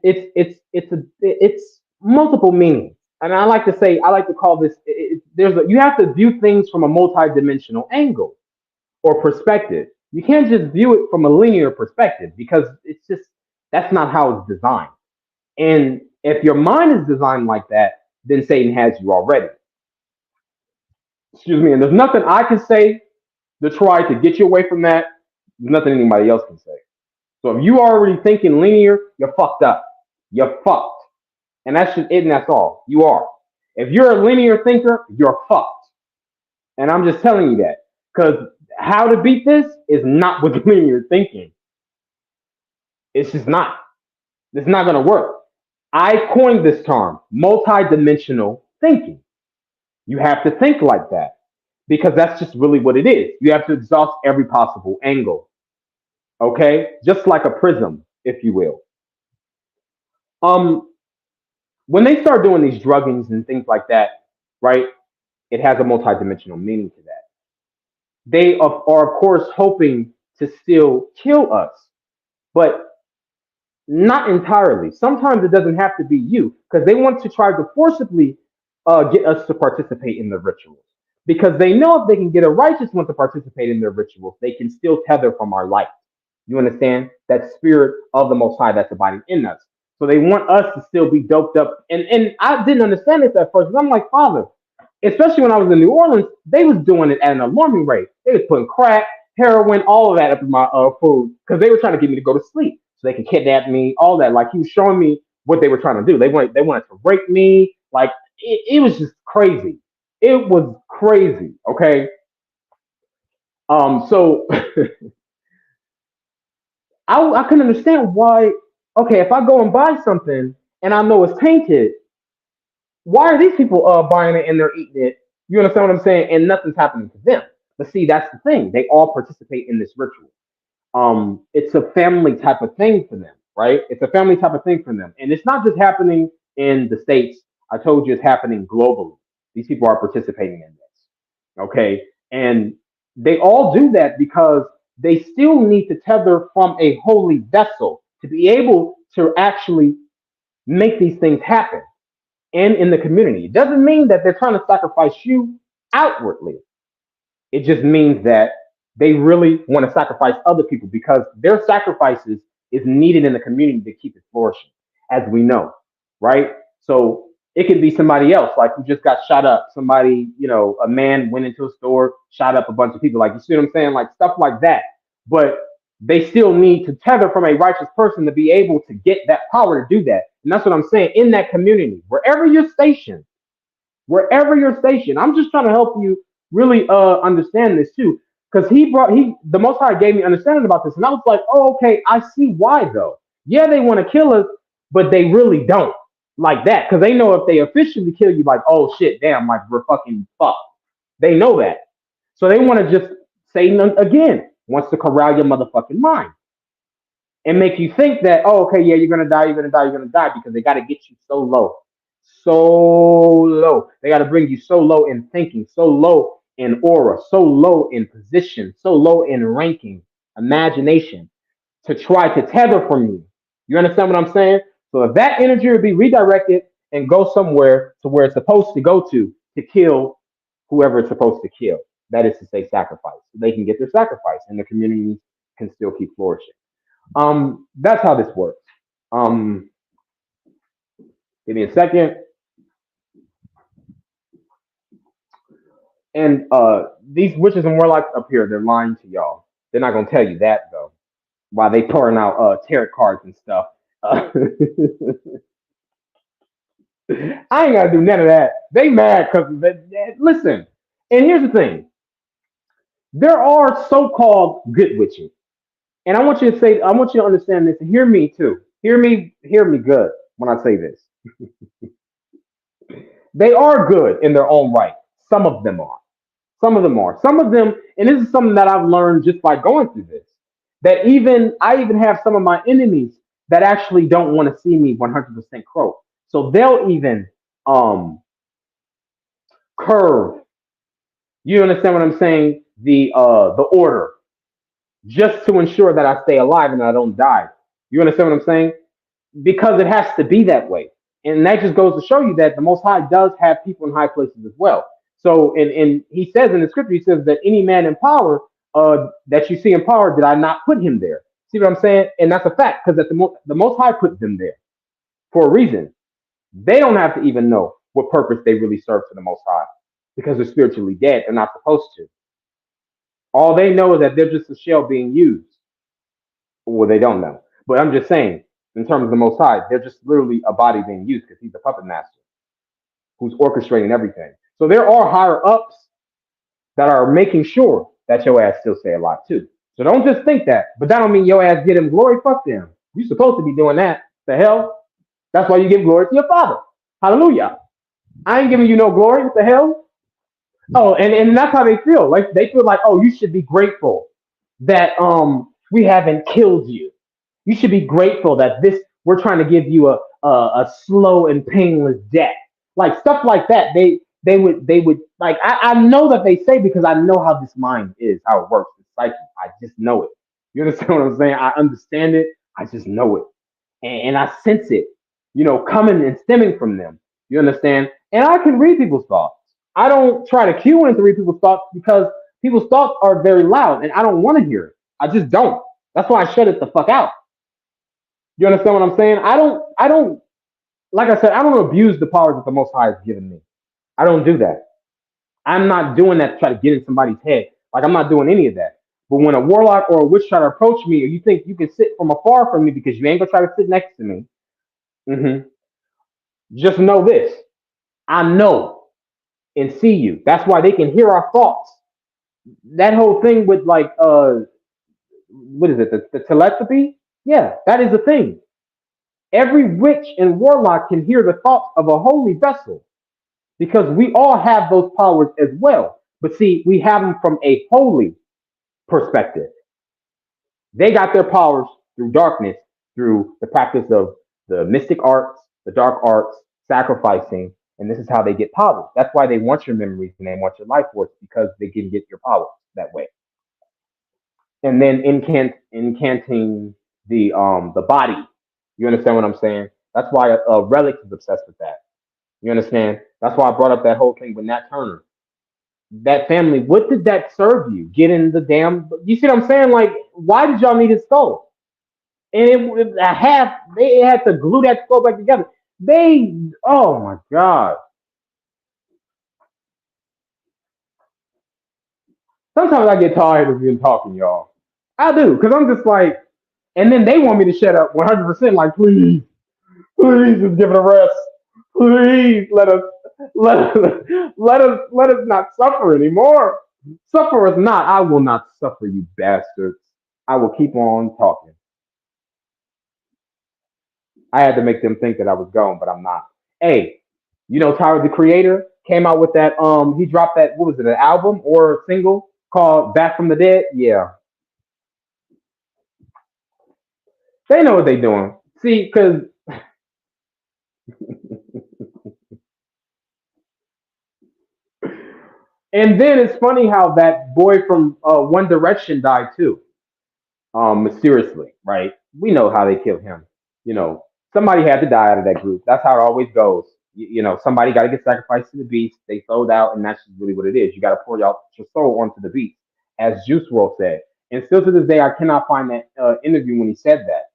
multiple meanings, and I like to call this. You have to view things from a multi-dimensional angle or perspective. You can't just view it from a linear perspective because it's just that's not how it's designed. And if your mind is designed like that, then Satan has you already. Excuse me. And there's nothing I can say to try to get you away from that. There's nothing anybody else can say. So if you are already thinking linear, you're fucked up. You're fucked. And that's just it, and that's all. You are. If you're a linear thinker, you're fucked. And I'm just telling you that. Because how to beat this is not with linear thinking. It's just not. It's not going to work. I coined this term, multi-dimensional thinking. You have to think like that because that's just really what it is. You have to exhaust every possible angle. Okay? Just like a prism, if you will. Um, when they start doing these druggings and things like that, right? It has a multi-dimensional meaning to that. They are of course hoping to still kill us, but not entirely. Sometimes it doesn't have to be you because they want to try to forcibly get us to participate in the rituals because they know if they can get a righteous one to participate in their rituals, they can still tether from our light. You understand? That spirit of the Most High that's abiding in us. So they want us to still be doped up. And I didn't understand this at first. I'm like, Father, especially when I was in New Orleans, they was doing it at an alarming rate. They was putting crack, heroin, all of that up in my food because they were trying to get me to go to sleep so they could kidnap me, all that. Like he was showing me what they were trying to do. They wanted to rape me. Like it was just crazy. It was crazy. Okay. So I couldn't understand why. Okay, if I go and buy something and I know it's tainted, why are these people buying it and they're eating it? You understand what I'm saying? And nothing's happening to them. But see, that's the thing. They all participate in this ritual. It's a family type of thing for them, right? It's a family type of thing for them. And it's not just happening in the States. I told you it's happening globally. These people are participating in this. Okay. And they all do that because they still need to tether from a holy vessel to be able to actually make these things happen and in the community. It doesn't mean that they're trying to sacrifice you outwardly. It just means that they really want to sacrifice other people because their sacrifices is needed in the community to keep it flourishing, as we know, right? So it could be somebody else, like who just got shot up. Somebody, a man went into a store, shot up a bunch of people. Like, you see what I'm saying? Like stuff like that. But they still need to tether from a righteous person to be able to get that power to do that. And that's what I'm saying. In that community, wherever you're stationed, I'm just trying to help you really understand this too. Because the Most High gave me understanding about this. And I was like, oh, okay, I see why though. Yeah, they want to kill us, but they really don't like that. Because they know if they officially kill you, like, oh shit, damn, like we're fucking fucked. They know that. So they want to just, Satan again wants to corral your motherfucking mind and make you think that, oh, okay, yeah, you're gonna die, because they gotta get you so low. so low. They got to bring you so low in thinking, so low in aura, so low in position, so low in ranking, imagination to try to tether from you. You understand what I'm saying? So if that energy would be redirected and go somewhere to where it's supposed to go to kill whoever it's supposed to kill. That is to say, sacrifice. So they can get their sacrifice, and the community can still keep flourishing. That's how this works. Um, Give me a second. And these witches and warlocks up here, they're lying to y'all. They're not gonna tell you that though. While they pouring out tarot cards and stuff. I ain't gotta do none of that. They mad because listen. And here's the thing: there are so-called good witches, and I want you to say, I want you to understand this, and hear me too. Hear me good when I say this. They are good in their own right. Some of them are. Some of them are. Some of them, and this is something that I've learned just by going through this. That even I even have some of my enemies that actually don't want to see me 100% croak. So they'll even um curve. You understand what I'm saying? The order just to ensure that I stay alive and I don't die. You understand what I'm saying? Because it has to be that way. And that just goes to show you that the Most High does have people in high places as well. So, and he says in the scripture, he says that any man in power that you see in power, did I not put him there? See what I'm saying? And that's a fact because the Most High put them there for a reason. They don't have to even know what purpose they really serve to the Most High because they're spiritually dead. They're not supposed to. All they know is that they're just a shell being used. Well, they don't know. But I'm just saying, in terms of the Most High, they're just literally a body being used because he's the puppet master who's orchestrating everything. So there are higher ups that are making sure that your ass still stay alive too. So don't just think that. But that don't mean your ass get him glory. Fuck them. You're supposed to be doing that. The hell? That's why you give glory to your Father. Hallelujah. I ain't giving you no glory. What the hell? Oh, and that's how they feel. Like they feel like, oh, you should be grateful that we haven't killed you. You should be grateful that this we're trying to give you a slow and painless death. Like stuff like that. They would like I know that they say because I know how this mind is, how it works, the psyche. I just know it. You understand what I'm saying? I understand it. I just know it. And I sense it, coming and stemming from them. You understand? And I can read people's thoughts. I don't try to cue in to read people's thoughts because people's thoughts are very loud and I don't want to hear it. I just don't. That's why I shut it the fuck out. You understand what I'm saying? I don't, like I said, I don't abuse the powers that the Most High has given me. I don't do that. I'm not doing that to try to get in somebody's head. Like, I'm not doing any of that. But when a warlock or a witch try to approach me, or you think you can sit from afar from me because you ain't gonna try to sit next to me, hmm just know this. I know and see you. That's why they can hear our thoughts. That whole thing with like what is it, the telepathy? Yeah, that is a thing. Every witch and warlock can hear the thoughts of a holy vessel because we all have those powers as well. But see, we have them from a holy perspective. They got their powers through darkness, through the practice of the mystic arts, the dark arts, sacrificing, and this is how they get powers. That's why they want your memories and they want your life force because they can get your powers that way. And then incanting the body. You understand what I'm saying? That's why Relic is obsessed with that. You understand? That's why I brought up that whole thing with Nat Turner. That family, what did that serve you? Getting the damn. You see what I'm saying? Like, why did y'all need his skull? And they had to glue that skull back together. Oh my god. Sometimes I get tired of even talking, y'all. I do, because I'm just like, and then they want me to shut up 100%. Like, please, please, just give it a rest. Please let us not suffer anymore. Suffer us not. I will not suffer, you bastards. I will keep on talking. I had to make them think that I was gone, but I'm not. Hey, Tyler the Creator came out with that. He dropped that. What was it? An album or a single called "Back from the Dead"? Yeah, they know what they're doing. See, because And then it's funny how that boy from One Direction died too, mysteriously, right? We know how they killed him. You know, somebody had to die out of that group. That's how it always goes. You know, somebody got to get sacrificed to the beast. They sold out, and that's just really what it is. You got to pour your soul onto the beast, as Juice World said. And still to this day, I cannot find that interview when he said that.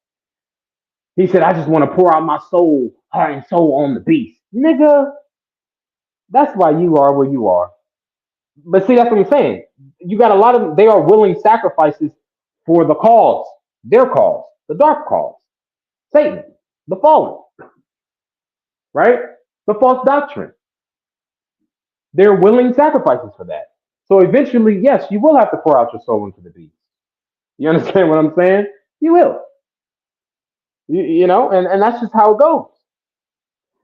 He said, "I just want to pour out my soul, heart and soul on the beast." Nigga, that's why you are where you are. But see, that's what I'm saying. You got a lot of they are willing sacrifices for the cause, their cause, the dark cause, Satan, the fallen, right? The false doctrine. They're willing sacrifices for that. So eventually, yes, you will have to pour out your soul into the beast. You understand what I'm saying? You will. You know, and that's just how it goes.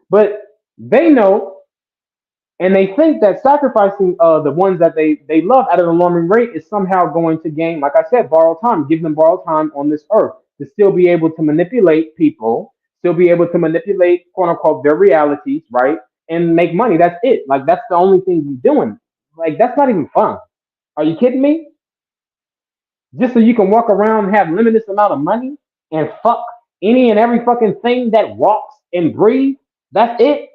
But they know and they think that sacrificing the ones that they love at an alarming rate is somehow going to gain, like I said, borrowed time, give them borrowed time on this earth to still be able to manipulate people, still be able to manipulate quote unquote their realities, right? And make money. That's it. Like that's the only thing you're doing. Like that's not even fun. Are you kidding me? Just so you can walk around and have limitless amount of money and fuck any and every fucking thing that walks and breathes. That's it.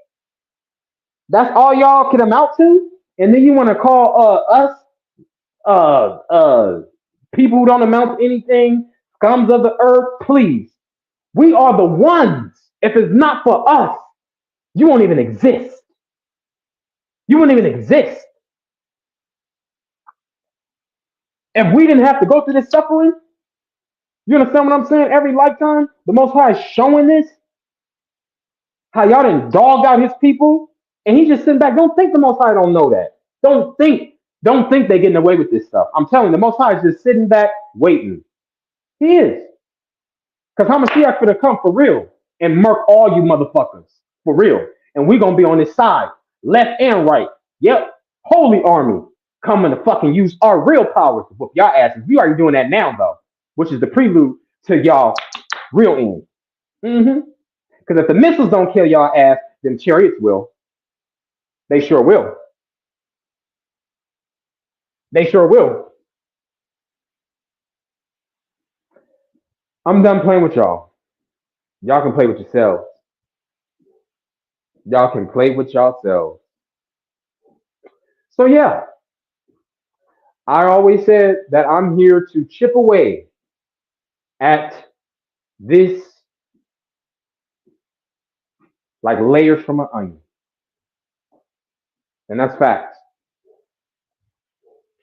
That's all y'all can amount to. And then you want to call us uh uh people who don't amount to anything, scums of the earth, please. We are the ones. If it's not for us, you won't even exist. You won't even exist. If we didn't have to go through this suffering, you understand what I'm saying? Every lifetime, the Most High is showing this, how y'all done dogged out his people, and he just sitting back. Don't think the Most High don't know that. Don't think they're getting away with this stuff. I'm telling you, the Most High is just sitting back, waiting. He is. Because Hamashiach gonna come for real and murk all you motherfuckers for real. And we gonna be on his side, left and right. Yep, holy army coming to fucking use our real powers to whoop y'all asses. We already doing that now though, which is the prelude to y'all real end. Mm-hmm. Because if the missiles don't kill y'all ass, then chariots will. They sure will. They sure will. I'm done playing with y'all. Y'all can play with yourselves. Y'all can play with yourselves. So yeah, I always said that I'm here to chip away at this like layers from an onion. And that's facts.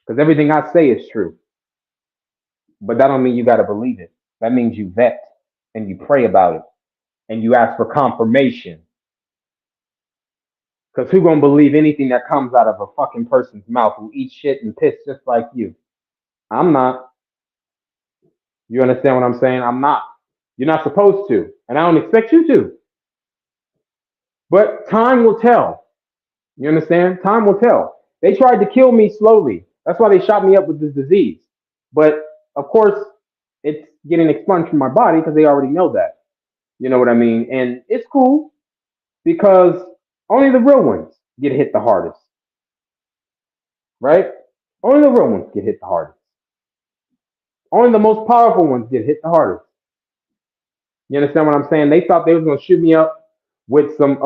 Because everything I say is true. But that don't mean you gotta believe it. That means you vet and you pray about it and you ask for confirmation. Because who gonna believe anything that comes out of a fucking person's mouth who eats shit and piss just like you? I'm not. You understand what I'm saying? I'm not. You're not supposed to. And I don't expect you to. But time will tell. You understand? Time will tell. They tried to kill me slowly. That's why they shot me up with this disease. But of course, it's getting expunged from my body because they already know that. You know what I mean? And it's cool because only the real ones get hit the hardest, right? Only the real ones get hit the hardest. Only the most powerful ones get hit the hardest. You understand what I'm saying? They thought they was gonna shoot me up with some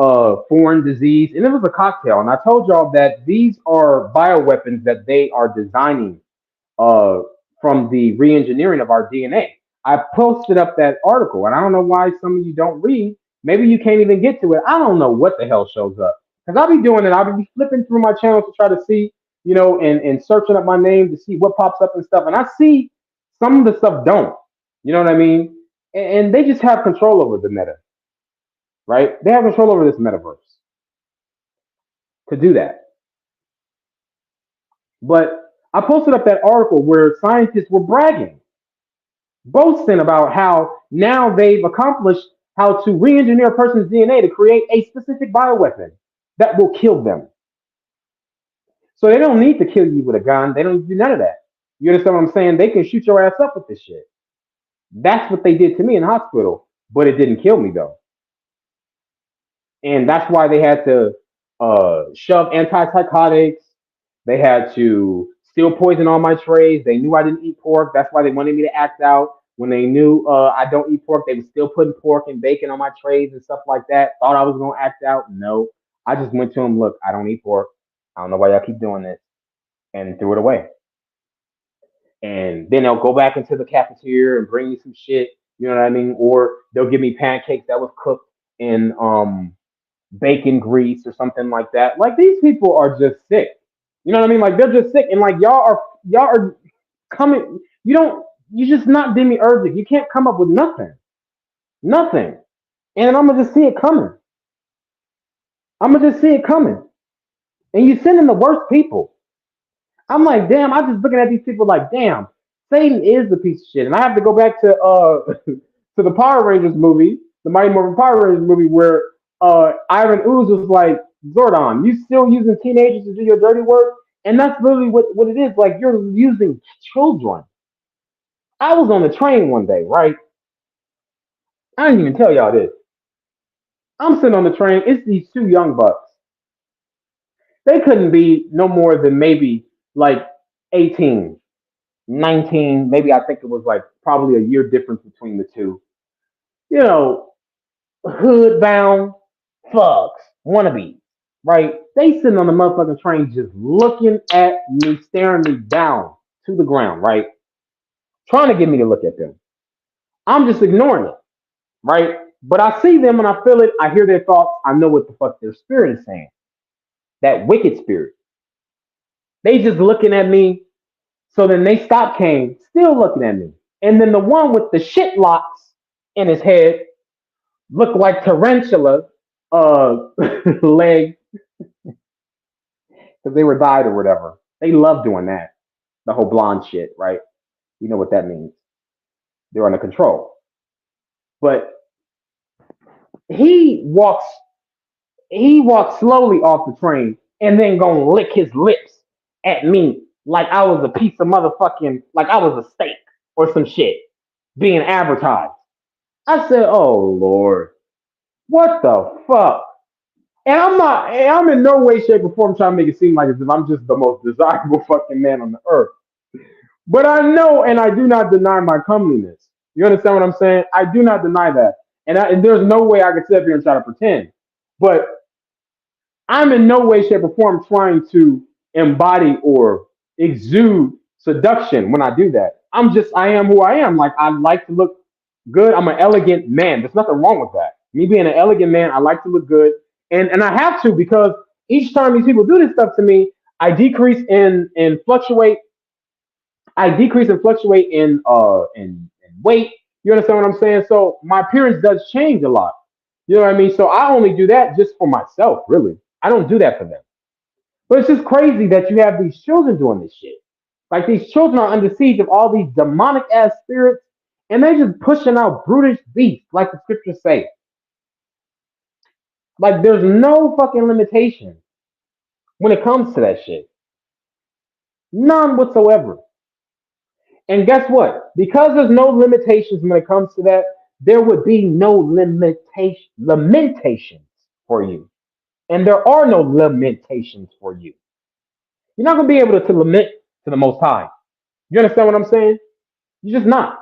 foreign disease, and it was a cocktail. And I told y'all that these are bioweapons that they are designing uh, from the re-engineering of our DNA. I posted up that article, and I don't know why some of you don't read. Maybe you can't even get to it. I don't know what the hell shows up because I'll be doing it. I'll be flipping through my channel to try to see, you know, and searching up my name to see what pops up and stuff. And I see some of the stuff don't. You know what I mean? And they just have control over the meta, right? They have control over this metaverse to do that. But I posted up that article where scientists were bragging, boasting about how now they've accomplished how to re-engineer a person's DNA to create a specific bioweapon that will kill them. So they don't need to kill you with a gun. They don't do none of that. You understand what I'm saying? They can shoot your ass up with this shit. That's what they did to me in the hospital, but it didn't kill me though. And that's why they had to shove antipsychotics They had to still poison all my trays. They knew I didn't eat pork. That's why they wanted me to act out. When they knew I don't eat pork, they were still putting pork and bacon on my trays and stuff like that. Thought I was gonna act out. No, I just went to them. Look, I don't eat pork. I don't know why y'all keep doing this, and threw it away. And then they'll go back into the cafeteria and bring me some shit. You know what I mean? Or they'll give me pancakes that was cooked in bacon grease or something like that. Like these people are just sick. You know what I mean? Like they're just sick, and like y'all are coming. You just not demiurgic. You can't come up with nothing, nothing. And I'm gonna just see it coming. I'm gonna just see it coming. And you sending the worst people. I'm like, damn. I'm just looking at these people like, damn. Satan is the piece of shit. And I have to go back to to the Power Rangers movie, the Mighty Morphin Power Rangers movie, where Ivan Ooze was like, Zordon, you still using teenagers to do your dirty work? And that's literally what it is. Like you're using children. I was on the train one day, right? I didn't even tell y'all this. I'm sitting on the train. It's these two young bucks. They couldn't be no more than maybe like 18, 19. Maybe I think it was like probably a year difference between the two. You know, hood bound thugs, wannabes, right? They sitting on the motherfucking train just looking at me, staring me down to the ground, right? Trying to get me to look at them. I'm just ignoring it, right? But I see them and I feel it. I hear their thoughts. I know what the fuck their spirit is saying. That wicked spirit. They just looking at me. So then they stop came, still looking at me. And then the one with the shit locks in his head looked like tarantula leg because they were dyed or whatever. They love doing that. The whole blonde shit, right? You know what that means. They're under control. But he walks he walked slowly off the train and then gonna lick his lips at me like I was a piece of motherfucking like I was a steak or some shit being advertised. I said, "Oh Lord, what the fuck?" And I'm in no way, shape, or form trying to make it seem like as if I'm just the most desirable fucking man on the earth. But I know, and I do not deny my comeliness. You understand what I'm saying? I do not deny that, and there's no way I could sit up here and try to pretend. But I'm in no way, shape, or form trying to embody or exude seduction when I do that. I am who I am. Like, I like to look good. I'm an elegant man. There's nothing wrong with that. Me being an elegant man, I like to look good. And I have to because each time these people do this stuff to me, I decrease and fluctuate. I decrease and fluctuate in weight. You understand what I'm saying? So my appearance does change a lot. You know what I mean? So I only do that just for myself, really. I don't do that for them. But it's just crazy that you have these children doing this shit. Like these children are under siege of all these demonic ass spirits, and they're just pushing out brutish beasts, like the scriptures say. Like there's no fucking limitation when it comes to that shit. None whatsoever. And guess what? Because there's no limitations when it comes to that, there would be no limitations for you. And there are no limitations for you. You're not gonna be able to lament to the Most High. You understand what I'm saying? You're just not.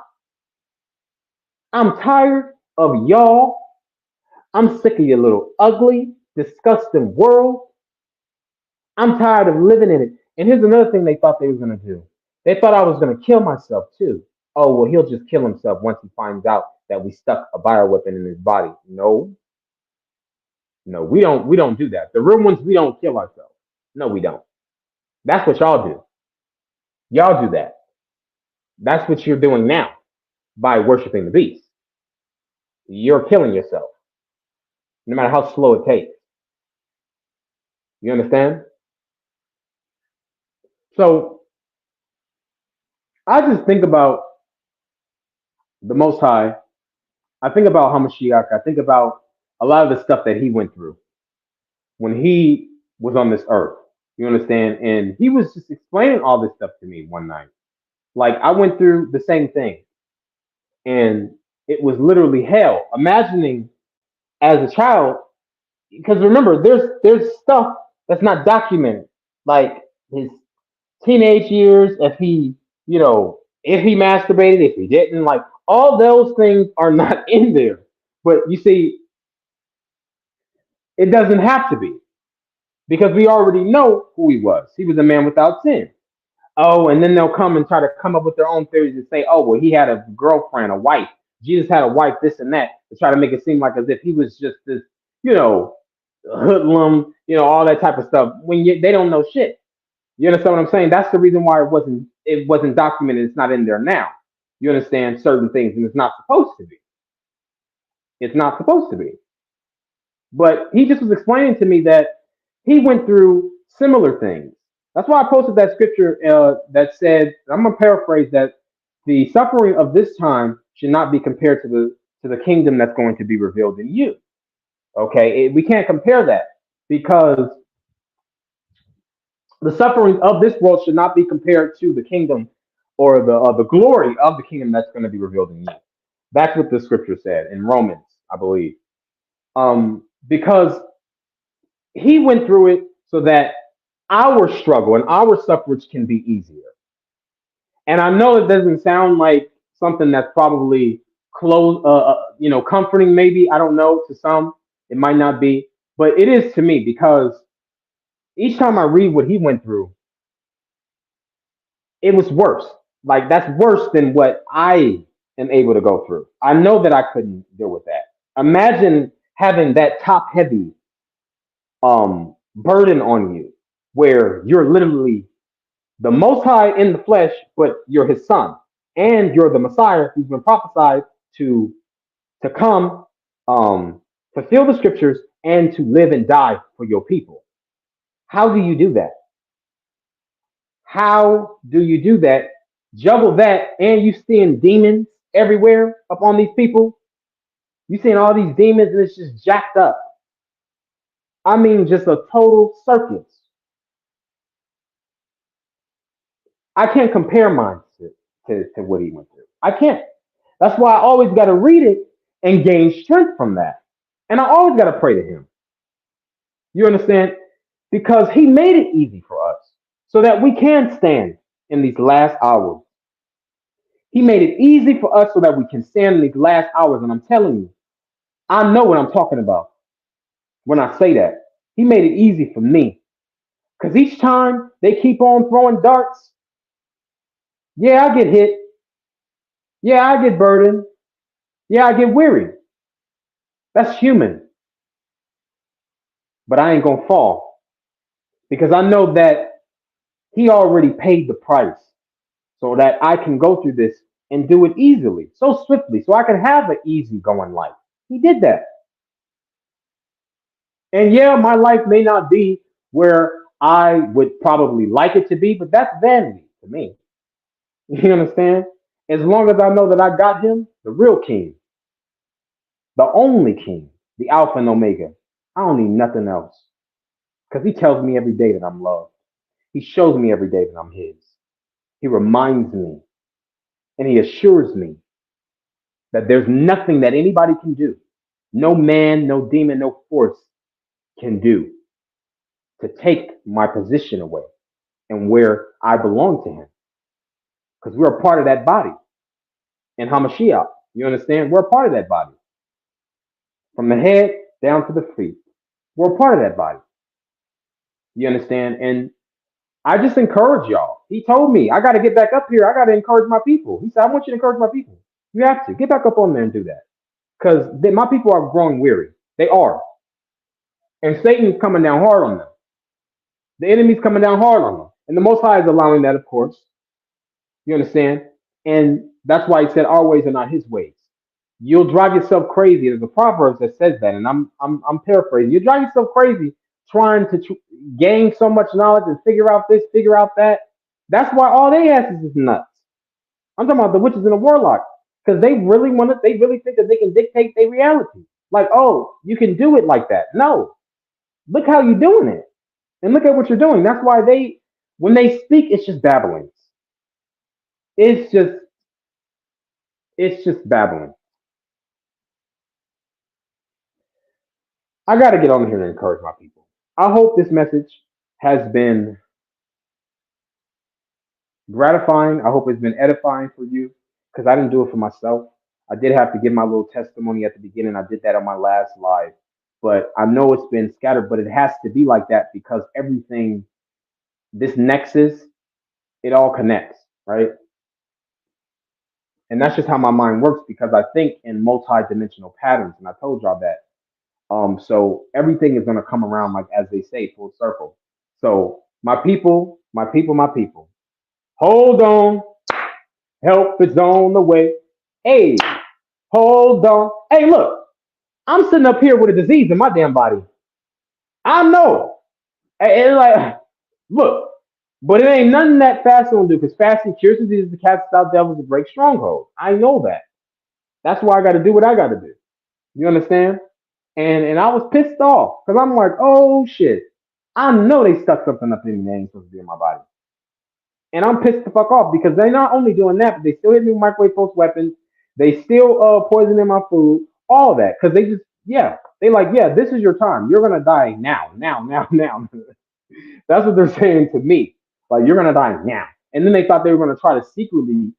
I'm tired of y'all. I'm sick of your little ugly, disgusting world. I'm tired of living in it. And here's another thing they thought they was gonna do. They thought I was gonna kill myself too. Oh well, he'll just kill himself once he finds out that we stuck a bioweapon in his body. No, no, we don't do that. The real ones, we don't kill ourselves. No, we don't. That's what y'all do. Y'all do that. That's what you're doing now by worshiping the beast. You're killing yourself, no matter how slow it takes. You understand? So I just think about the Most High. I think about Hamashiach. I think about a lot of the stuff that he went through when he was on this earth. You understand? And he was just explaining all this stuff to me one night. Like I went through the same thing, and it was literally hell. Imagining as a child, because remember, there's stuff that's not documented. Like his teenage years, if he, if he masturbated, if he didn't, like all those things are not in there. But you see, it doesn't have to be because we already know who he was. He was a man without sin. Oh, and then they'll come and try to come up with their own theories and say, oh, well, he had a girlfriend, a wife. Jesus had a wife, this and that, to try to make it seem like as if he was just this, you know, hoodlum, all that type of stuff. When they don't know shit. You understand what I'm saying? That's the reason why it wasn't documented. It's not in there now. You understand certain things, and it's not supposed to be. It's not supposed to be. But he just was explaining to me that he went through similar things. That's why I posted that scripture that said, I'm gonna paraphrase that the suffering of this time should not be compared to the kingdom that's going to be revealed in you. Okay, we can't compare that because the suffering of this world should not be compared to the kingdom or the glory of the kingdom that's going to be revealed in you. That's what the scripture said in Romans, I believe. Because he went through it so that our struggle and our suffrage can be easier. And I know it doesn't sound like something that's probably close, comforting. Maybe I don't know to some, it might not be, but it is to me because each time I read what he went through, it was worse. Like that's worse than what I am able to go through. I know that I couldn't deal with that. Imagine having that top heavy burden on you where you're literally the most high in the flesh, but you're his son. And you're the Messiah who's been prophesied to to come, fulfill the scriptures, and to live and die for your people. How do you do that? How do you do that? Juggle that, and you seeing demons everywhere up on these people. You seeing all these demons, and it's just jacked up. I mean, just a total circus. I can't compare mine to what he went through. I can't. That's why I always got to read it and gain strength from that. And I always got to pray to him. You understand? Because he made it easy for us so that we can stand in these last hours. He made it easy for us so that we can stand in these last hours. And I'm telling you, I know what I'm talking about when I say that. He made it easy for me. Because each time they keep on throwing darts, yeah, I get hit. Yeah, I get burdened. Yeah, I get weary. That's human. But I ain't going to fall because I know that he already paid the price so that I can go through this and do it easily, so swiftly, so I can have an easy going life. He did that. And yeah, my life may not be where I would probably like it to be, but that's vanity to me. You understand? As long as I know that I got him, the real king, the only king, the Alpha and Omega, I don't need nothing else. Because he tells me every day that I'm loved. He shows me every day that I'm his. He reminds me and he assures me that there's nothing that anybody can do, no man, no demon, no force can do to take my position away and where I belong to him. Because we're a part of that body in Hamashiach. You understand? We're a part of that body. From the head down to the feet. We're a part of that body. You understand? And I just encourage y'all. He told me, I got to get back up here. I got to encourage my people. He said, I want you to encourage my people. You have to. Get back up on there and do that. Because my people are growing weary. They are. And Satan's coming down hard on them. The enemy's coming down hard on them. And the Most High is allowing that, of course. You understand? And that's why he said our ways are not his ways. You'll drive yourself crazy. There's a proverb that says that, and I'm paraphrasing. You drive yourself crazy trying to gain so much knowledge and figure out this, figure out that. That's why all they asses is nuts. I'm talking about the witches and the warlocks. Because they really want it, they really think that they can dictate their reality. Like, oh, you can do it like that. No. Look how you're doing it. And look at what you're doing. That's why when they speak, it's just babbling. It's just, it's just babbling. I got to get on here and encourage my people. I hope this message has been gratifying. I hope it's been edifying for you because I didn't do it for myself. I did have to give my little testimony at the beginning. I did that on my last live, but I know it's been scattered, but it has to be like that because everything, this nexus, it all connects, right? And that's just how my mind works because I think in multi-dimensional patterns, and I told y'all that. So everything is gonna come around, like as they say, full circle. So my people, my people, my people, hold on, help is on the way. Hey, hold on. Hey, look, I'm sitting up here with a disease in my damn body. I know. And like, look, but it ain't nothing that fasting will do because fasting cures diseases, to cast out devils, to break strongholds. I know that. That's why I got to do what I got to do. You understand? And I was pissed off because I'm like, oh shit, I know they stuck something up in me that ain't supposed to be in my body, and I'm pissed the fuck off because they're not only doing that, but they still hit me with microwave pulse weapons. They still poisoning my food, all that because they just they like this is your time. You're gonna die now, now, now, now. That's what they're saying to me. Like you're gonna die now, and then they thought they were gonna try to secretly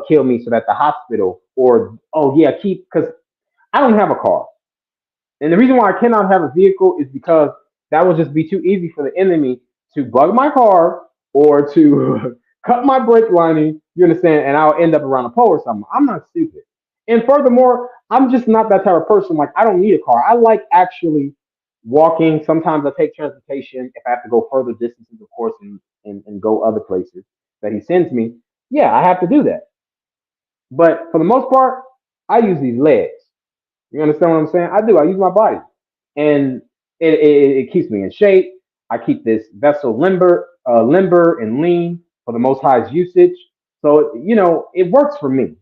kill me so that the hospital or oh yeah keep because I don't have a car. And the reason why I cannot have a vehicle is because that would just be too easy for the enemy to bug my car or to cut my brake lining. You understand? And I'll end up around a pole or something. I'm not stupid. And furthermore, I'm just not that type of person. Like I don't need a car. I like actually walking. Sometimes I take transportation if I have to go further distances, of course, and go other places that he sends me. Yeah, I have to do that. But for the most part, I use these legs. You understand what I'm saying? I do. I use my body, and it keeps me in shape. I keep this vessel limber and lean for the Most High's usage. So it works for me.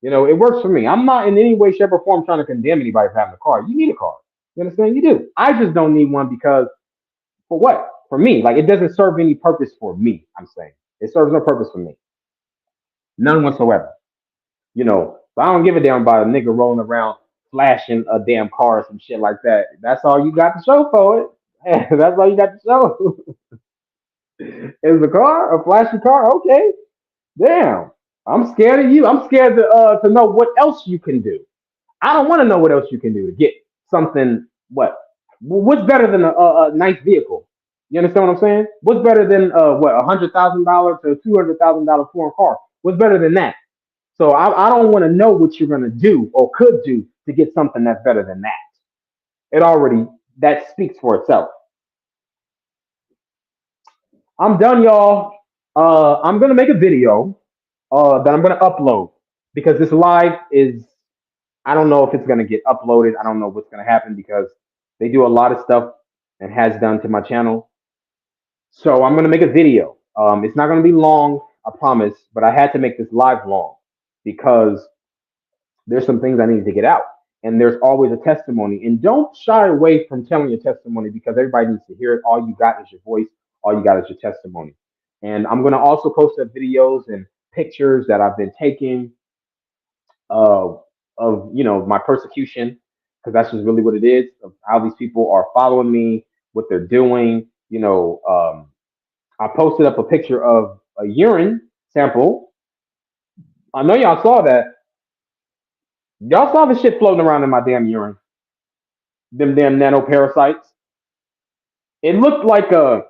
It works for me. I'm not in any way, shape, or form trying to condemn anybody for having a car. You need a car. You understand? You do. I just don't need one because for what? For me, like it doesn't serve any purpose for me. I'm saying it serves no purpose for me, none whatsoever. So I don't give a damn about a nigga rolling around flashing a damn car or some shit like that. That's all you got to show for it. That's all you got to show. Is the car a flashy car? Okay, damn. I'm scared of you. I'm scared to know what else you can do. I don't want to know what else you can do to get something. What's better than a nice vehicle? You understand what I'm saying? What's better than $100,000 to $200,000 foreign car? What's better than that? So I don't want to know what you're gonna do or could do to get something that's better than that. It already that speaks for itself. I'm done, y'all. I'm gonna make a video that I'm gonna upload because this live is I don't know if it's gonna get uploaded. I don't know what's gonna happen because they do a lot of stuff and has done to my channel. So I'm gonna make a video. It's not gonna be long, I promise, but I had to make this live long because there's some things I need to get out. And there's always a testimony. And don't shy away from telling your testimony because everybody needs to hear it. All you got is your voice, all you got is your testimony. And I'm going to also post up videos and pictures that I've been taking uh, of my persecution because that's just really what it is of how these people are following me, what they're doing. I posted up a picture of a urine sample. I know y'all saw that. Y'all saw the shit floating around in my damn urine. Them damn nanoparasites. It looked like a.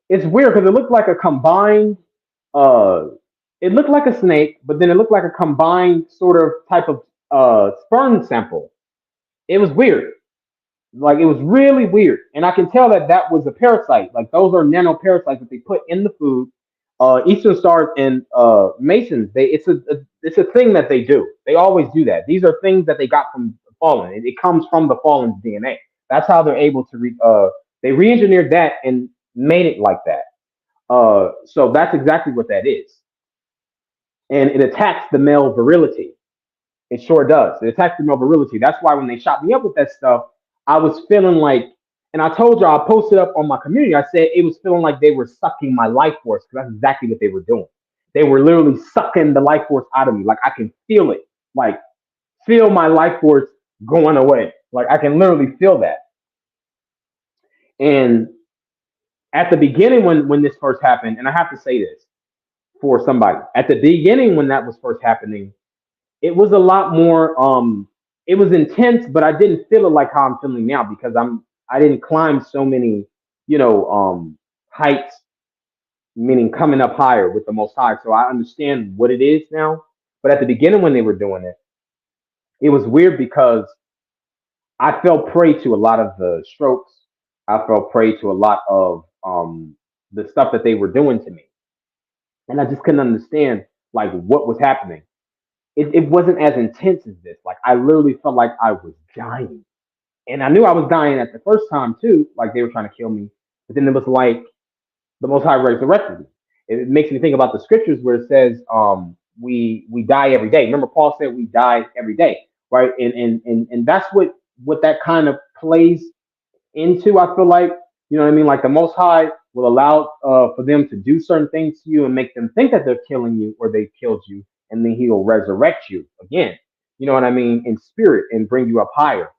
It's weird because it looked like a combined. Uh, it looked like a snake, but then it looked like a combined sort of type of sperm sample. It was weird. Like it was really weird, and I can tell that that was a parasite. Like those are nanoparasites that they put in the food. Eastern Stars and Masons, it's a thing that they do. They always do that. These are things that they got from fallen. It comes from the fallen's DNA. That's how they're able to they re-engineered that and made it like that. So that's exactly what that is, and it attacks the male virility. It sure does. It attacks the male virility. That's why when they shot me up with that stuff, I was feeling like, and I told y'all, I posted up on my community, I said it was feeling like they were sucking my life force because that's exactly what they were doing. They were literally sucking the life force out of me. Like I can feel it. Like feel my life force going away. Like I can literally feel that. And At the beginning, when this first happened, and I have to say this for somebody, at the beginning when that was first happening, it was a lot more. It was intense, but I didn't feel it like how I'm feeling now because I didn't climb so many, you know, heights, meaning coming up higher with the Most High. So I understand what it is now. But at the beginning when they were doing it, it was weird because I fell prey to a lot of the strokes. I fell prey to a lot of the stuff that they were doing to me, and I just couldn't understand like what was happening. It wasn't as intense as this. Like I literally felt like I was dying, and I knew I was dying at the first time too. Like they were trying to kill me, but then it was like the Most High resurrected me. It makes me think about the scriptures where it says, we die every day. Remember, Paul said we die every day, right? And that's what that kind of plays into. I feel like, you know what I mean. Like the Most High will allow for them to do certain things to you and make them think that they're killing you or they killed you, and then He'll resurrect you again. You know what I mean, in spirit and bring you up higher.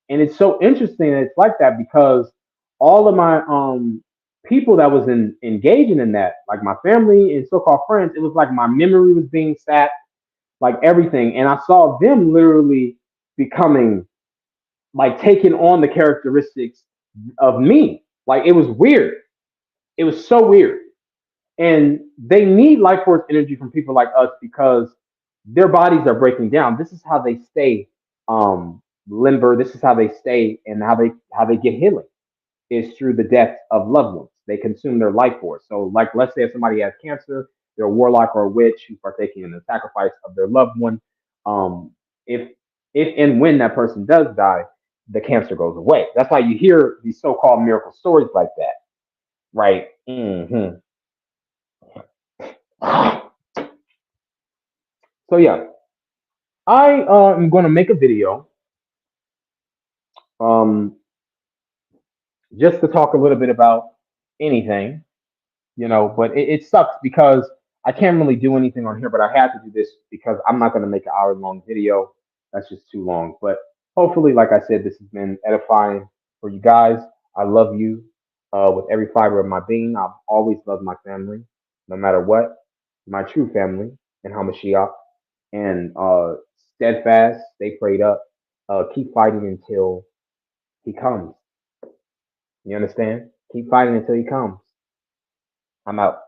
And it's so interesting that it's like that because all of my people that was engaging in that, like my family and so-called friends, it was like my memory was being sapped, like everything, and I saw them literally becoming like taking on the characteristics of me. Like it was weird. It was so weird. And they need life force energy from people like us because their bodies are breaking down. This is how they stay limber. This is how they stay and how they get healing is through the death of loved ones. They consume their life force. So, like, let's say if somebody has cancer, they're a warlock or a witch who's partaking in the sacrifice of their loved one. Um, if if and when that person does die, the cancer goes away. That's why you hear these so-called miracle stories like that, right? So yeah, I am going to make a video um, just to talk a little bit about anything, but it sucks because I can't really do anything on here, but I had to do this because I'm not going to make an hour long video. That's just too long. But hopefully, like I said, this has been edifying for you guys. I love you with every fiber of my being. I've always loved my family, no matter what, my true family in Hamashiach. And steadfast, stay prayed up, keep fighting until he comes. You understand? Keep fighting until he comes. I'm out.